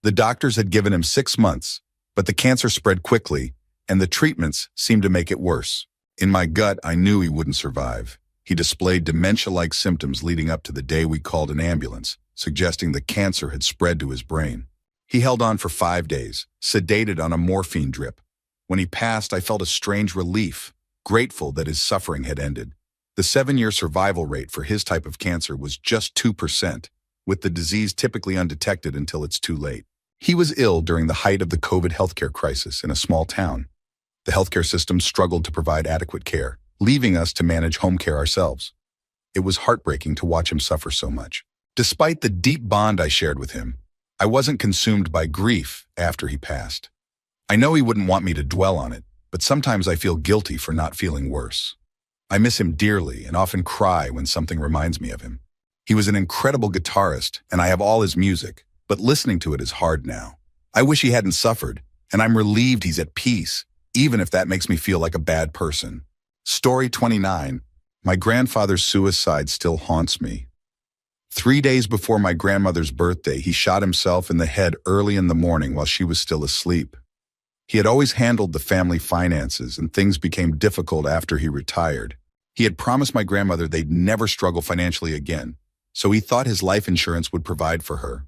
The doctors had given him 6 months, but the cancer spread quickly, and the treatments seemed to make it worse. In my gut, I knew he wouldn't survive. He displayed dementia-like symptoms leading up to the day we called an ambulance, suggesting the cancer had spread to his brain. He held on for 5 days, sedated on a morphine drip. When he passed, I felt a strange relief, grateful that his suffering had ended. The 7-year survival rate for his type of cancer was just 2%, with the disease typically undetected until it's too late. He was ill during the height of the COVID healthcare crisis in a small town. The healthcare system struggled to provide adequate care, leaving us to manage home care ourselves. It was heartbreaking to watch him suffer so much. Despite the deep bond I shared with him, I wasn't consumed by grief after he passed. I know he wouldn't want me to dwell on it, but sometimes I feel guilty for not feeling worse. I miss him dearly and often cry when something reminds me of him. He was an incredible guitarist, and I have all his music, but listening to it is hard now. I wish he hadn't suffered, and I'm relieved he's at peace, even if that makes me feel like a bad person. Story 29. My grandfather's suicide still haunts me. 3 days before my grandmother's birthday, he shot himself in the head early in the morning while she was still asleep. He had always handled the family finances, and things became difficult after he retired. He had promised my grandmother they'd never struggle financially again, so he thought his life insurance would provide for her.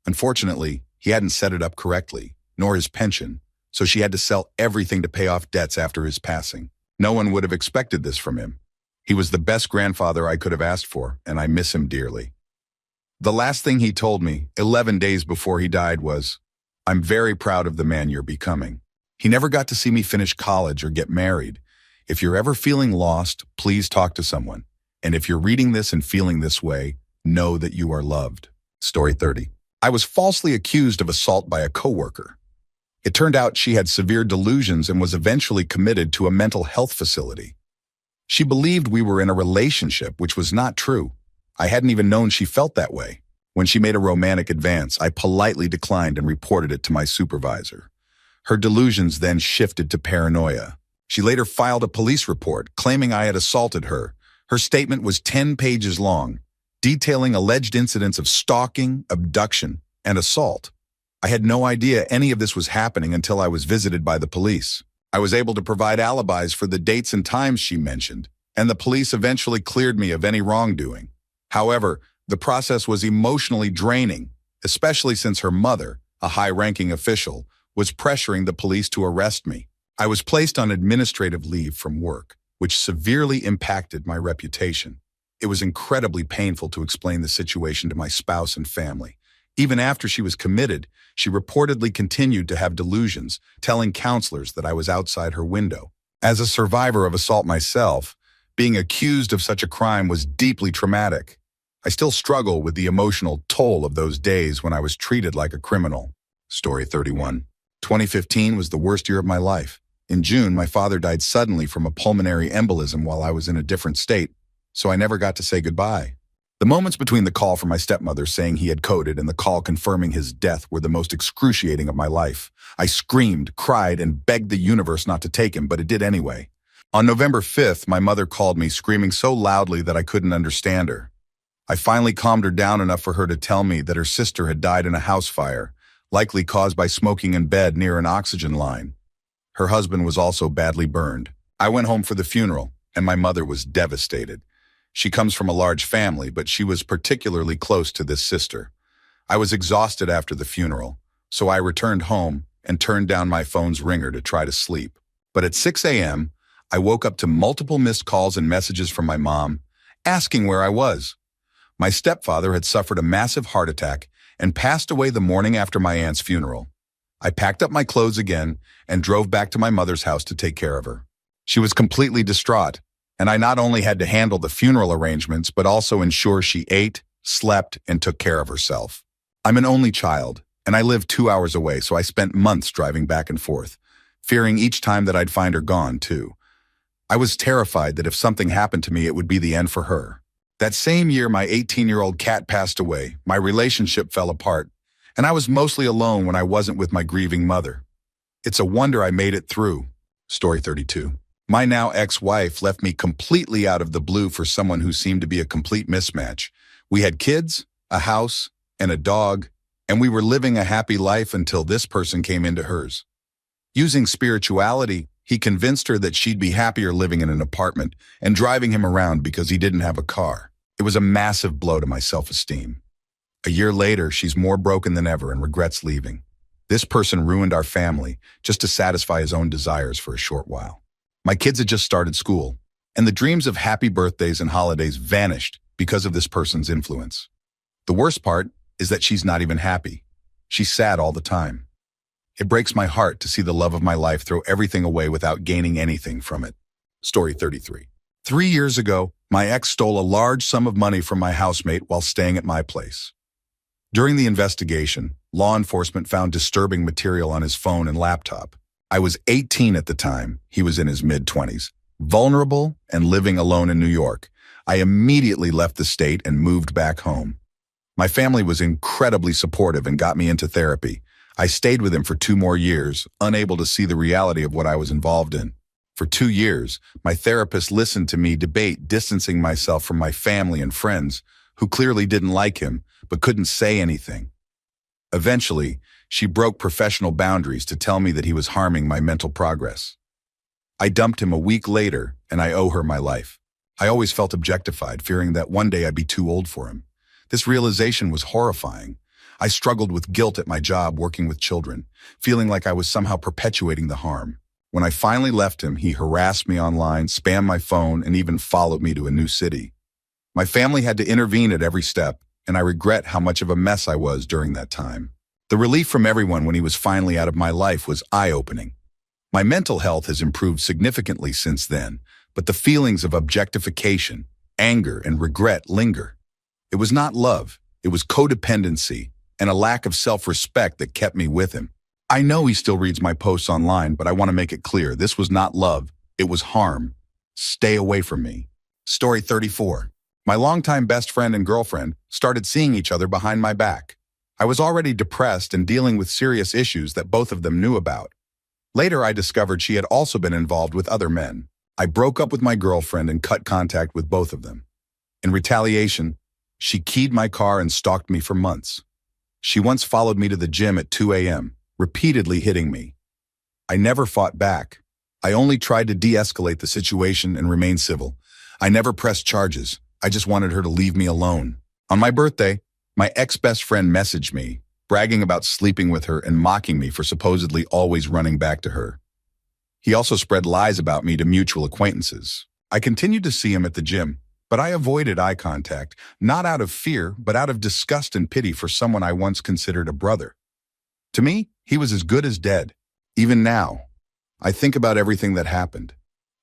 Unfortunately, he hadn't set it up correctly, nor his pension, so she had to sell everything to pay off debts after his passing. No one would have expected this from him. He was the best grandfather I could have asked for, and I miss him dearly. The last thing he told me, 11 days before he died, was, "I'm very proud of the man you're becoming." He never got to see me finish college or get married. If you're ever feeling lost, please talk to someone. And if you're reading this and feeling this way, know that you are loved. Story 30. I was falsely accused of assault by a coworker. It turned out she had severe delusions and was eventually committed to a mental health facility. She believed we were in a relationship, which was not true. I hadn't even known she felt that way. When she made a romantic advance, I politely declined and reported it to my supervisor. Her delusions then shifted to paranoia. She later filed a police report claiming I had assaulted her. Her statement was 10 pages long, detailing alleged incidents of stalking, abduction, and assault. I had no idea any of this was happening until I was visited by the police. I was able to provide alibis for the dates and times she mentioned, and the police eventually cleared me of any wrongdoing. However, the process was emotionally draining, especially since her mother, a high-ranking official, was pressuring the police to arrest me. I was placed on administrative leave from work, which severely impacted my reputation. It was incredibly painful to explain the situation to my spouse and family. Even after she was committed, she reportedly continued to have delusions, telling counselors that I was outside her window. As a survivor of assault myself, being accused of such a crime was deeply traumatic. I still struggle with the emotional toll of those days when I was treated like a criminal. Story 31. 2015 was the worst year of my life. In June, my father died suddenly from a pulmonary embolism while I was in a different state, so I never got to say goodbye. The moments between the call from my stepmother saying he had coded and the call confirming his death were the most excruciating of my life. I screamed, cried, and begged the universe not to take him, but it did anyway. On November 5th, my mother called me, screaming so loudly that I couldn't understand her. I finally calmed her down enough for her to tell me that her sister had died in a house fire, likely caused by smoking in bed near an oxygen line. Her husband was also badly burned. I went home for the funeral, and my mother was devastated. She comes from a large family, but she was particularly close to this sister. I was exhausted after the funeral, so I returned home and turned down my phone's ringer to try to sleep. But at 6 a.m., I woke up to multiple missed calls and messages from my mom, asking where I was. My stepfather had suffered a massive heart attack and passed away the morning after my aunt's funeral. I packed up my clothes again and drove back to my mother's house to take care of her. She was completely distraught, and I not only had to handle the funeral arrangements, but also ensure she ate, slept, and took care of herself. I'm an only child, and I live 2 hours away, so I spent months driving back and forth, fearing each time that I'd find her gone, too. I was terrified that if something happened to me, it would be the end for her. That same year, my 18-year-old cat passed away, my relationship fell apart, and I was mostly alone when I wasn't with my grieving mother. It's a wonder I made it through. Story 32. My now ex-wife left me completely out of the blue for someone who seemed to be a complete mismatch. We had kids, a house, and a dog, and we were living a happy life until this person came into hers. Using spirituality, he convinced her that she'd be happier living in an apartment and driving him around because he didn't have a car. It was a massive blow to my self-esteem. A year later, she's more broken than ever and regrets leaving. This person ruined our family just to satisfy his own desires for a short while. My kids had just started school, and the dreams of happy birthdays and holidays vanished because of this person's influence. The worst part is that she's not even happy. She's sad all the time. It breaks my heart to see the love of my life throw everything away without gaining anything from it. Story 33. 3 years ago, my ex stole a large sum of money from my housemate while staying at my place. During the investigation, law enforcement found disturbing material on his phone and laptop. I was 18 at the time. He was in his mid-20s, vulnerable and living alone in New York. I immediately left the state and moved back home. My family was incredibly supportive and got me into therapy. I stayed with him for 2 more years, unable to see the reality of what I was involved in. For 2 years, my therapist listened to me debate distancing myself from my family and friends, who clearly didn't like him, but couldn't say anything. Eventually, she broke professional boundaries to tell me that he was harming my mental progress. I dumped him a week later, and I owe her my life. I always felt objectified, fearing that one day I'd be too old for him. This realization was horrifying. I struggled with guilt at my job working with children, feeling like I was somehow perpetuating the harm. When I finally left him, he harassed me online, spammed my phone, and even followed me to a new city. My family had to intervene at every step, and I regret how much of a mess I was during that time. The relief from everyone when he was finally out of my life was eye-opening. My mental health has improved significantly since then, but the feelings of objectification, anger, and regret linger. It was not love, it was codependency and a lack of self-respect that kept me with him. I know he still reads my posts online, but I want to make it clear, this was not love, it was harm. Stay away from me. Story 34. My longtime best friend and girlfriend started seeing each other behind my back. I was already depressed and dealing with serious issues that both of them knew about. Later, I discovered she had also been involved with other men. I broke up with my girlfriend and cut contact with both of them. In retaliation, she keyed my car and stalked me for months. She once followed me to the gym at 2 a.m., repeatedly hitting me. I never fought back. I only tried to de-escalate the situation and remain civil. I never pressed charges. I just wanted her to leave me alone. On my birthday, my ex-best friend messaged me, bragging about sleeping with her and mocking me for supposedly always running back to her. He also spread lies about me to mutual acquaintances. I continued to see him at the gym, but I avoided eye contact, not out of fear, but out of disgust and pity for someone I once considered a brother. To me, he was as good as dead. Even now, I think about everything that happened.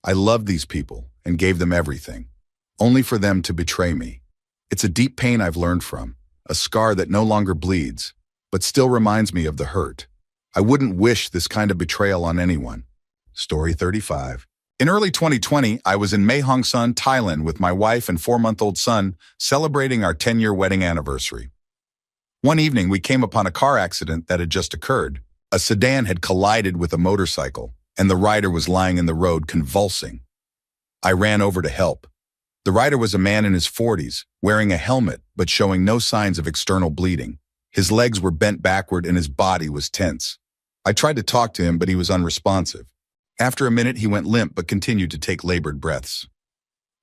I loved these people and gave them everything, only for them to betray me. It's a deep pain I've learned from, a scar that no longer bleeds, but still reminds me of the hurt. I wouldn't wish this kind of betrayal on anyone. Story 35. In early 2020, I was in Mae Hong Son, Thailand with my wife and 4-month-old son, celebrating our 10-year wedding anniversary. One evening, we came upon a car accident that had just occurred. A sedan had collided with a motorcycle, and the rider was lying in the road convulsing. I ran over to help. The rider was a man in his 40s, wearing a helmet but showing no signs of external bleeding. His legs were bent backward and his body was tense. I tried to talk to him, but he was unresponsive. After a minute, he went limp but continued to take labored breaths.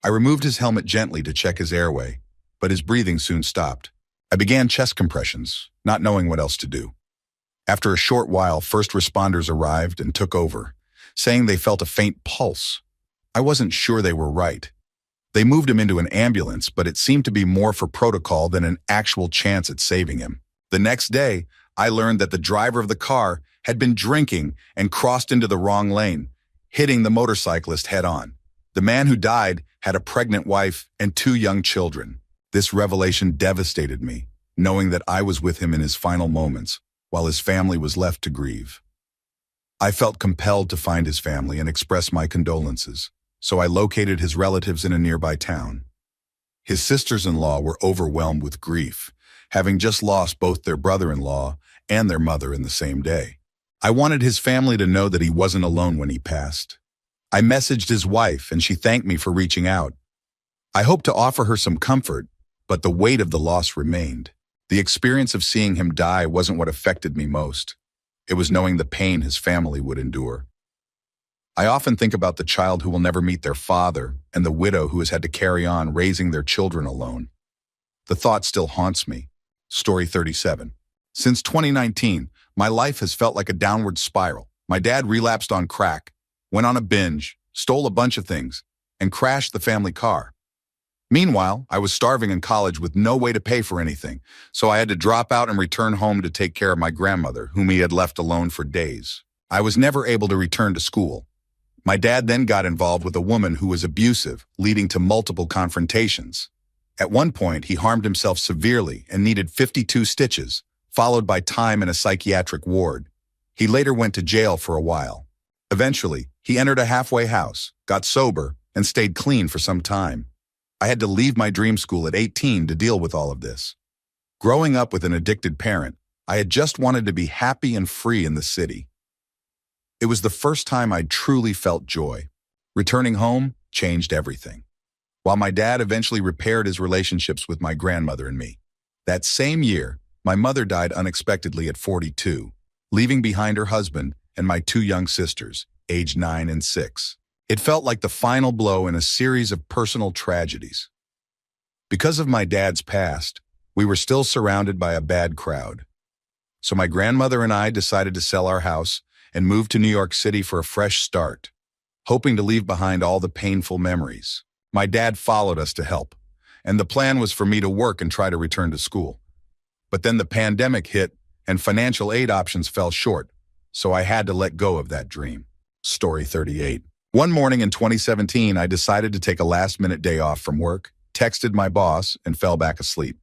I removed his helmet gently to check his airway, but his breathing soon stopped. I began chest compressions, not knowing what else to do. After a short while, first responders arrived and took over, saying they felt a faint pulse. I wasn't sure they were right. They moved him into an ambulance, but it seemed to be more for protocol than an actual chance at saving him. The next day, I learned that the driver of the car had been drinking and crossed into the wrong lane, hitting the motorcyclist head-on. The man who died had a pregnant wife and 2 young children. This revelation devastated me, knowing that I was with him in his final moments, while his family was left to grieve. I felt compelled to find his family and express my condolences, so I located his relatives in a nearby town. His sisters-in-law were overwhelmed with grief, having just lost both their brother-in-law and their mother in the same day. I wanted his family to know that he wasn't alone when he passed. I messaged his wife and she thanked me for reaching out. I hoped to offer her some comfort, but the weight of the loss remained. The experience of seeing him die wasn't what affected me most. It was knowing the pain his family would endure. I often think about the child who will never meet their father and the widow who has had to carry on raising their children alone. The thought still haunts me. Story 37. Since 2019, my life has felt like a downward spiral. My dad relapsed on crack, went on a binge, stole a bunch of things, and crashed the family car. Meanwhile, I was starving in college with no way to pay for anything, so I had to drop out and return home to take care of my grandmother, whom he had left alone for days. I was never able to return to school. My dad then got involved with a woman who was abusive, leading to multiple confrontations. At one point, he harmed himself severely and needed 52 stitches, followed by time in a psychiatric ward. He later went to jail for a while. Eventually, he entered a halfway house, got sober, and stayed clean for some time. I had to leave my dream school at 18 to deal with all of this. Growing up with an addicted parent, I had just wanted to be happy and free in the city. It was the first time I'd truly felt joy. Returning home changed everything. While my dad eventually repaired his relationships with my grandmother and me. That same year, my mother died unexpectedly at 42, leaving behind her husband and my 2 young sisters, aged 9 and 6. It felt like the final blow in a series of personal tragedies. Because of my dad's past, we were still surrounded by a bad crowd. So my grandmother and I decided to sell our house and move to New York City for a fresh start, hoping to leave behind all the painful memories. My dad followed us to help, and the plan was for me to work and try to return to school. But then the pandemic hit, and financial aid options fell short, so I had to let go of that dream. Story 38. One morning in 2017, I decided to take a last-minute day off from work, texted my boss, and fell back asleep.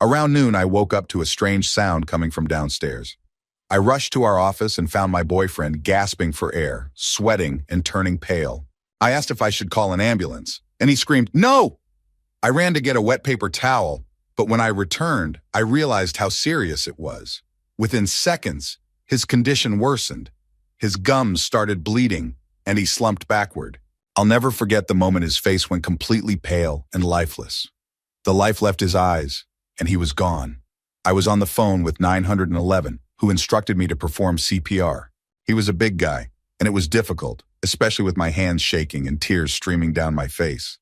Around noon, I woke up to a strange sound coming from downstairs. I rushed to our office and found my boyfriend gasping for air, sweating, and turning pale. I asked if I should call an ambulance, and he screamed, "No!" I ran to get a wet paper towel, but when I returned, I realized how serious it was. Within seconds, his condition worsened. His gums started bleeding, and he slumped backward. I'll never forget the moment his face went completely pale and lifeless. The life left his eyes, and he was gone. I was on the phone with 911, who instructed me to perform CPR. He was a big guy, and it was difficult, especially with my hands shaking and tears streaming down my face.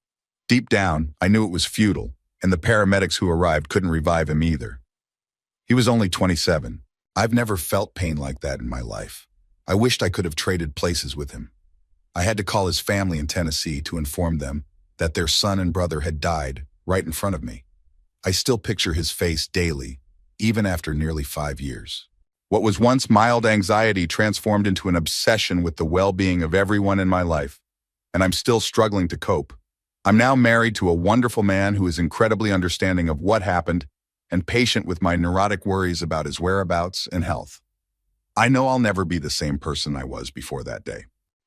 Deep down, I knew it was futile, and the paramedics who arrived couldn't revive him either. He was only 27. I've never felt pain like that in my life. I wished I could have traded places with him. I had to call his family in Tennessee to inform them that their son and brother had died right in front of me. I still picture his face daily, even after nearly 5 years. What was once mild anxiety transformed into an obsession with the well-being of everyone in my life, and I'm still struggling to cope. I'm now married to a wonderful man who is incredibly understanding of what happened and patient with my neurotic worries about his whereabouts and health. I know I'll never be the same person I was before that day.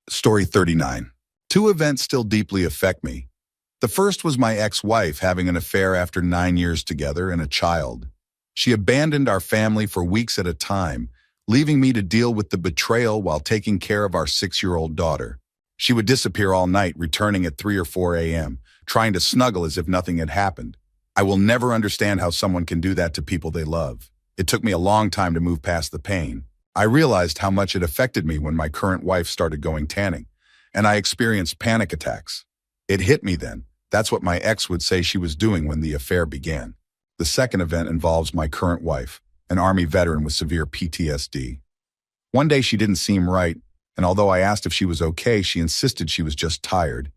Story 39. 2 events still deeply affect me. The first was my ex-wife having an affair after 9 years together and a child. She abandoned our family for weeks at a time, leaving me to deal with the betrayal while taking care of our 6-year-old daughter. She would disappear all night, returning at 3 or 4 a.m., trying to snuggle as if nothing had happened. I will never understand how someone can do that to people they love. It took me a long time to move past the pain. I realized how much it affected me when my current wife started going tanning, and I experienced panic attacks. It hit me then. That's what my ex would say she was doing when the affair began. The second event involves my current wife, an Army veteran with severe PTSD. One day she didn't seem right, and although I asked if she was okay, she insisted she was just tired.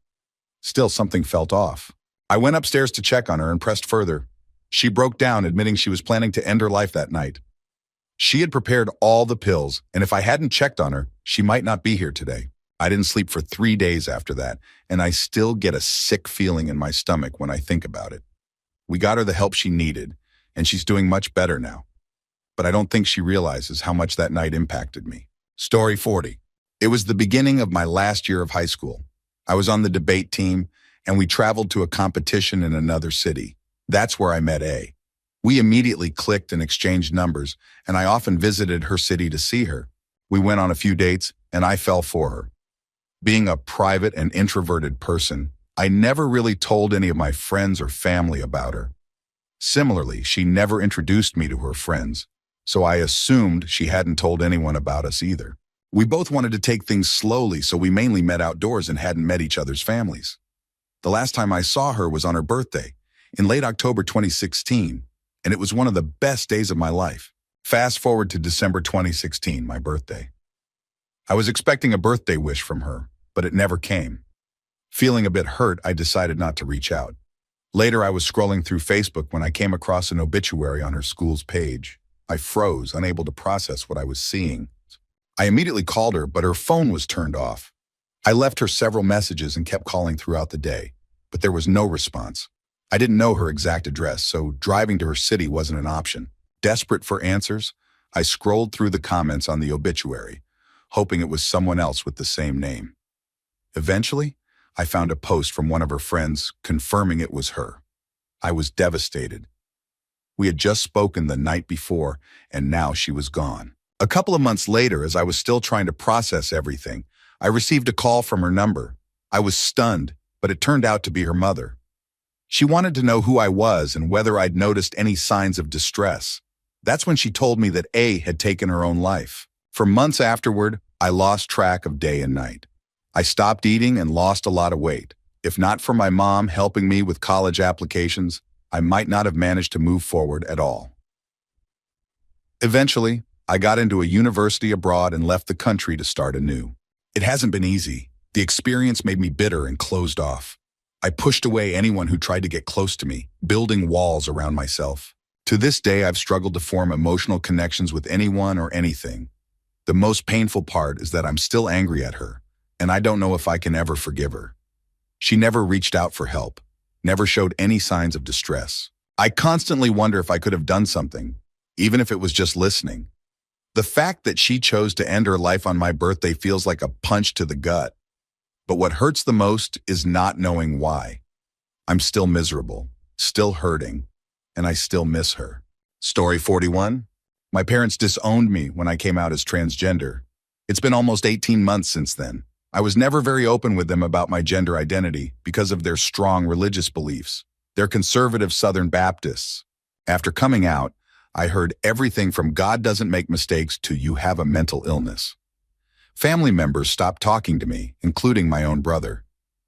Still, something felt off. I went upstairs to check on her and pressed further. She broke down, admitting she was planning to end her life that night. She had prepared all the pills, and if I hadn't checked on her, she might not be here today. I didn't sleep for 3 days after that, and I still get a sick feeling in my stomach when I think about it. We got her the help she needed, and she's doing much better now. But I don't think she realizes how much that night impacted me. Story 40. It was the beginning of my last year of high school. I was on the debate team, and we traveled to a competition in another city. That's where I met A. We immediately clicked and exchanged numbers, and I often visited her city to see her. We went on a few dates, and I fell for her. Being a private and introverted person, I never really told any of my friends or family about her. Similarly, she never introduced me to her friends, so I assumed she hadn't told anyone about us either. We both wanted to take things slowly, so we mainly met outdoors and hadn't met each other's families. The last time I saw her was on her birthday, in late October 2016, and it was one of the best days of my life. Fast forward to December 2016, my birthday. I was expecting a birthday wish from her, but it never came. Feeling a bit hurt, I decided not to reach out. Later, I was scrolling through Facebook when I came across an obituary on her school's page. I froze, unable to process what I was seeing. I immediately called her, but her phone was turned off. I left her several messages and kept calling throughout the day, but there was no response. I didn't know her exact address, so driving to her city wasn't an option. Desperate for answers, I scrolled through the comments on the obituary, hoping it was someone else with the same name. Eventually, I found a post from one of her friends confirming it was her. I was devastated. We had just spoken the night before, and now she was gone. A couple of months later, as I was still trying to process everything, I received a call from her number. I was stunned, but it turned out to be her mother. She wanted to know who I was and whether I'd noticed any signs of distress. That's when she told me that A had taken her own life. For months afterward, I lost track of day and night. I stopped eating and lost a lot of weight. If not for my mom helping me with college applications, I might not have managed to move forward at all. Eventually, I got into a university abroad and left the country to start anew. It hasn't been easy. The experience made me bitter and closed off. I pushed away anyone who tried to get close to me, building walls around myself. To this day, I've struggled to form emotional connections with anyone or anything. The most painful part is that I'm still angry at her, and I don't know if I can ever forgive her. She never reached out for help, never showed any signs of distress. I constantly wonder if I could have done something, even if it was just listening. The fact that she chose to end her life on my birthday feels like a punch to the gut. But what hurts the most is not knowing why. I'm still miserable, still hurting, and I still miss her. Story 41. My parents disowned me when I came out as transgender. It's been almost 18 months since then. I was never very open with them about my gender identity because of their strong religious beliefs. They're conservative Southern Baptists. After coming out, I heard everything from God doesn't make mistakes to you have a mental illness. Family members stopped talking to me, including my own brother.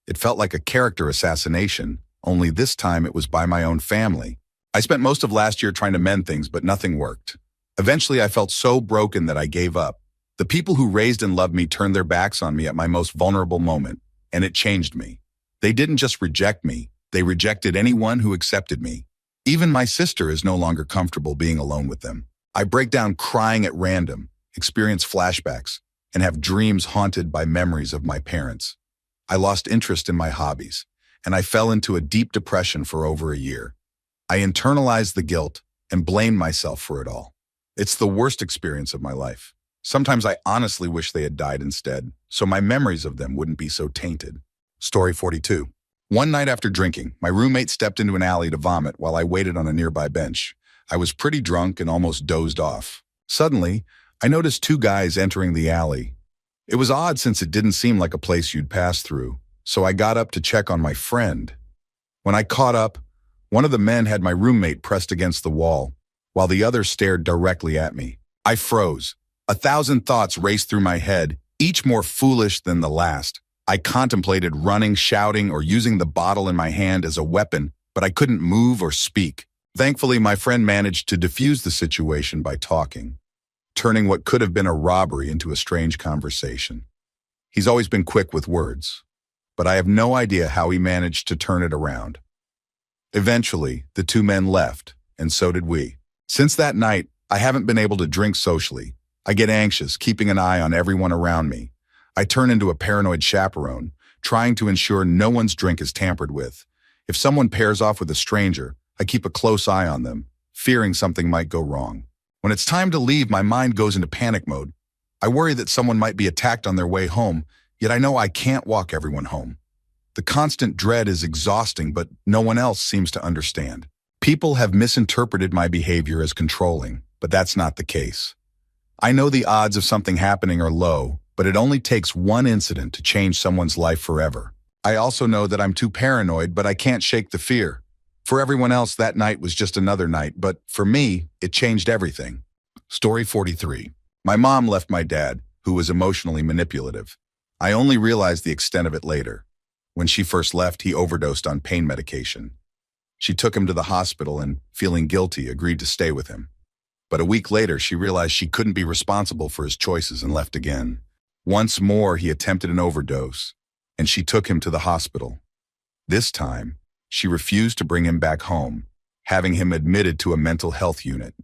It felt like a character assassination, only this time it was by my own family. I spent most of last year trying to mend things, but nothing worked. Eventually, I felt so broken that I gave up. The people who raised and loved me turned their backs on me at my most vulnerable moment, and it changed me. They didn't just reject me, they rejected anyone who accepted me. Even my sister is no longer comfortable being alone with them. I break down crying at random, experience flashbacks, and have dreams haunted by memories of my parents. I lost interest in my hobbies, and I fell into a deep depression for over a year. I internalized the guilt and blamed myself for it all. It's the worst experience of my life. Sometimes I honestly wish they had died instead, so my memories of them wouldn't be so tainted. Story 42. One night after drinking, my roommate stepped into an alley to vomit while I waited on a nearby bench. I was pretty drunk and almost dozed off. Suddenly, I noticed two guys entering the alley. It was odd since it didn't seem like a place you'd pass through, so I got up to check on my friend. When I caught up, one of the men had my roommate pressed against the wall, while the other stared directly at me. I froze. 1,000 thoughts raced through my head, each more foolish than the last. I contemplated running, shouting, or using the bottle in my hand as a weapon, but I couldn't move or speak. Thankfully, my friend managed to defuse the situation by talking, turning what could have been a robbery into a strange conversation. He's always been quick with words, but I have no idea how he managed to turn it around. Eventually, the two men left, and so did we. Since that night, I haven't been able to drink socially. I get anxious, keeping an eye on everyone around me. I turn into a paranoid chaperone, trying to ensure no one's drink is tampered with. If someone pairs off with a stranger, I keep a close eye on them, fearing something might go wrong. When it's time to leave, my mind goes into panic mode. I worry that someone might be attacked on their way home, yet I know I can't walk everyone home. The constant dread is exhausting, but no one else seems to understand. People have misinterpreted my behavior as controlling, but that's not the case. I know the odds of something happening are low, but it only takes one incident to change someone's life forever. I also know that I'm too paranoid, but I can't shake the fear. For everyone else, that night was just another night, but for me, it changed everything. Story 43. My mom left my dad, who was emotionally manipulative. I only realized the extent of it later. When she first left, he overdosed on pain medication. She took him to the hospital and, feeling guilty, agreed to stay with him. But a week later, she realized she couldn't be responsible for his choices and left again. Once more, he attempted an overdose, and she took him to the hospital. This time, she refused to bring him back home, having him admitted to a mental health unit.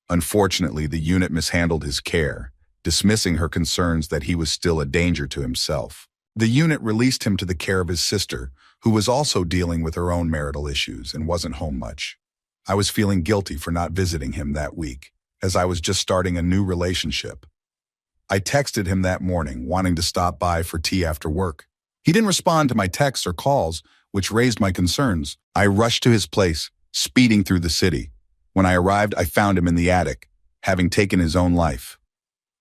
Unfortunately, the unit mishandled his care, dismissing her concerns that he was still a danger to himself. The unit released him to the care of his sister, who was also dealing with her own marital issues and wasn't home much. I was feeling guilty for not visiting him that week, as I was just starting a new relationship. I texted him that morning, wanting to stop by for tea after work. He didn't respond to my texts or calls, which raised my concerns. I rushed to his place, speeding through the city. When I arrived, I found him in the attic, having taken his own life.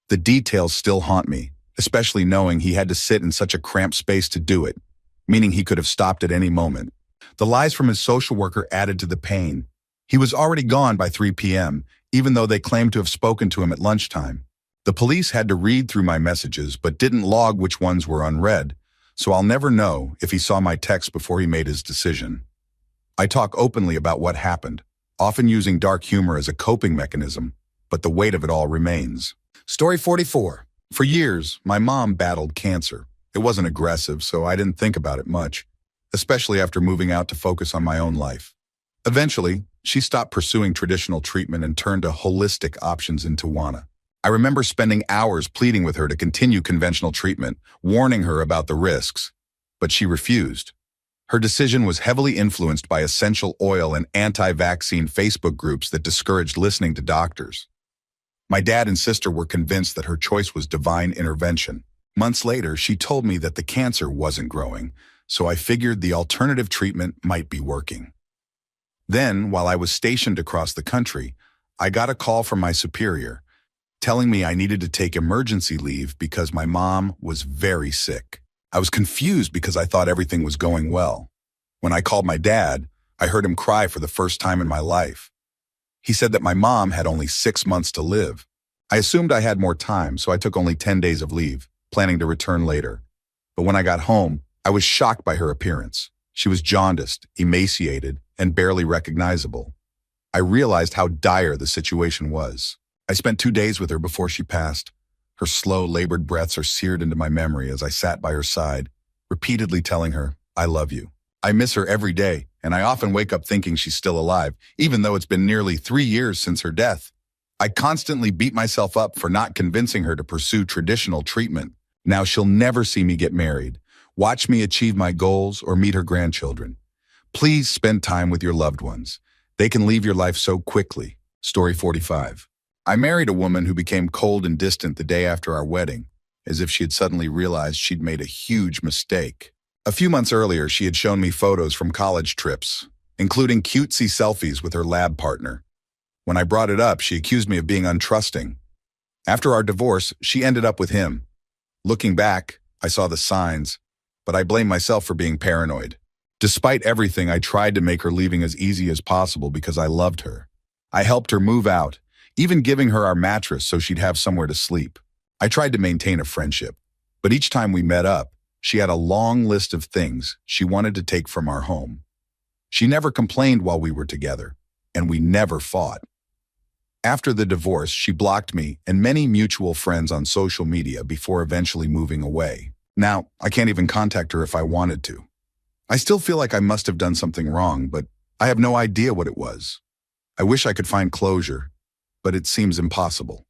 The details still haunt me, especially knowing he had to sit in such a cramped space to do it, meaning he could have stopped at any moment. The lies from his social worker added to the pain. He was already gone by 3 p.m., even though they claimed to have spoken to him at lunchtime. The police had to read through my messages but didn't log which ones were unread, so I'll never know if he saw my text before he made his decision. I talk openly about what happened, often using dark humor as a coping mechanism, but the weight of it all remains. Story 44. For years, my mom battled cancer. It wasn't aggressive, so I didn't think about it much, especially after moving out to focus on my own life. Eventually, she stopped pursuing traditional treatment and turned to holistic options in Tijuana. I remember spending hours pleading with her to continue conventional treatment, warning her about the risks, but she refused. Her decision was heavily influenced by essential oil and anti-vaccine Facebook groups that discouraged listening to doctors. My dad and sister were convinced that her choice was divine intervention. Months later, she told me that the cancer wasn't growing, so I figured the alternative treatment might be working. Then, while I was stationed across the country, I got a call from my superior, telling me I needed to take emergency leave because my mom was very sick. I was confused because I thought everything was going well. When I called my dad, I heard him cry for the first time in my life. He said that my mom had only 6 months to live. I assumed I had more time, so I took only 10 days of leave, planning to return later. But when I got home, I was shocked by her appearance. She was jaundiced, emaciated, and barely recognizable. I realized how dire the situation was. I spent 2 days with her before she passed. Her slow, labored breaths are seared into my memory as I sat by her side, repeatedly telling her, "I love you." I miss her every day, and I often wake up thinking she's still alive, even though it's been nearly 3 years since her death. I constantly beat myself up for not convincing her to pursue traditional treatment. Now she'll never see me get married, watch me achieve my goals, or meet her grandchildren. Please spend time with your loved ones. They can leave your life so quickly. Story 45. I married a woman who became cold and distant the day after our wedding, as if she had suddenly realized she'd made a huge mistake. A few months earlier, she had shown me photos from college trips, including cutesy selfies with her lab partner. When I brought it up, she accused me of being untrusting. After our divorce, she ended up with him. Looking back, I saw the signs, but I blame myself for being paranoid. Despite everything, I tried to make her leaving as easy as possible because I loved her. I helped her move out, even giving her our mattress so she'd have somewhere to sleep. I tried to maintain a friendship, but each time we met up, she had a long list of things she wanted to take from our home. She never complained while we were together, and we never fought. After the divorce, she blocked me and many mutual friends on social media before eventually moving away. Now, I can't even contact her if I wanted to. I still feel like I must have done something wrong, but I have no idea what it was. I wish I could find closure, but it seems impossible.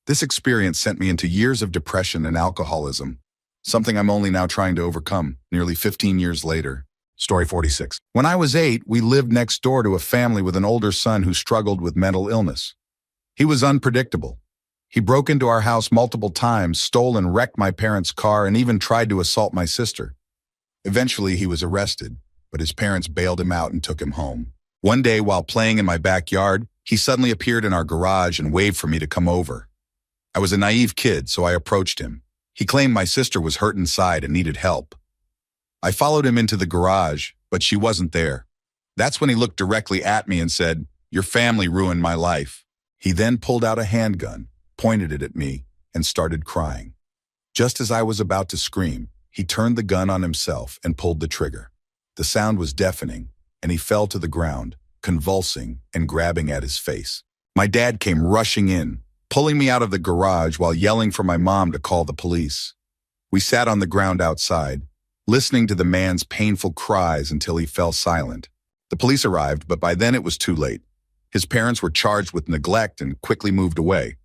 This experience sent me into years of depression and alcoholism, something I'm only now trying to overcome, nearly 15 years later. Story 46. When I was 8, we lived next door to a family with an older son who struggled with mental illness. He was unpredictable. He broke into our house multiple times, stole and wrecked my parents' car, and even tried to assault my sister. Eventually, he was arrested, but his parents bailed him out and took him home. One day, while playing in my backyard, he suddenly appeared in our garage and waved for me to come over. I was a naive kid, so I approached him. He claimed my sister was hurt inside and needed help. I followed him into the garage, but she wasn't there. That's when he looked directly at me and said, "Your family ruined my life." He then pulled out a handgun, pointed it at me, and started crying. Just as I was about to scream, he turned the gun on himself and pulled the trigger. The sound was deafening, and he fell to the ground, convulsing and grabbing at his face. My dad came rushing in, pulling me out of the garage while yelling for my mom to call the police. We sat on the ground outside, listening to the man's painful cries until he fell silent. The police arrived, but by then it was too late. His parents were charged with neglect and quickly moved away.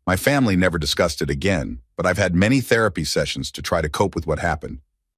My family never discussed it again, but I've had many therapy sessions to try to cope with what happened.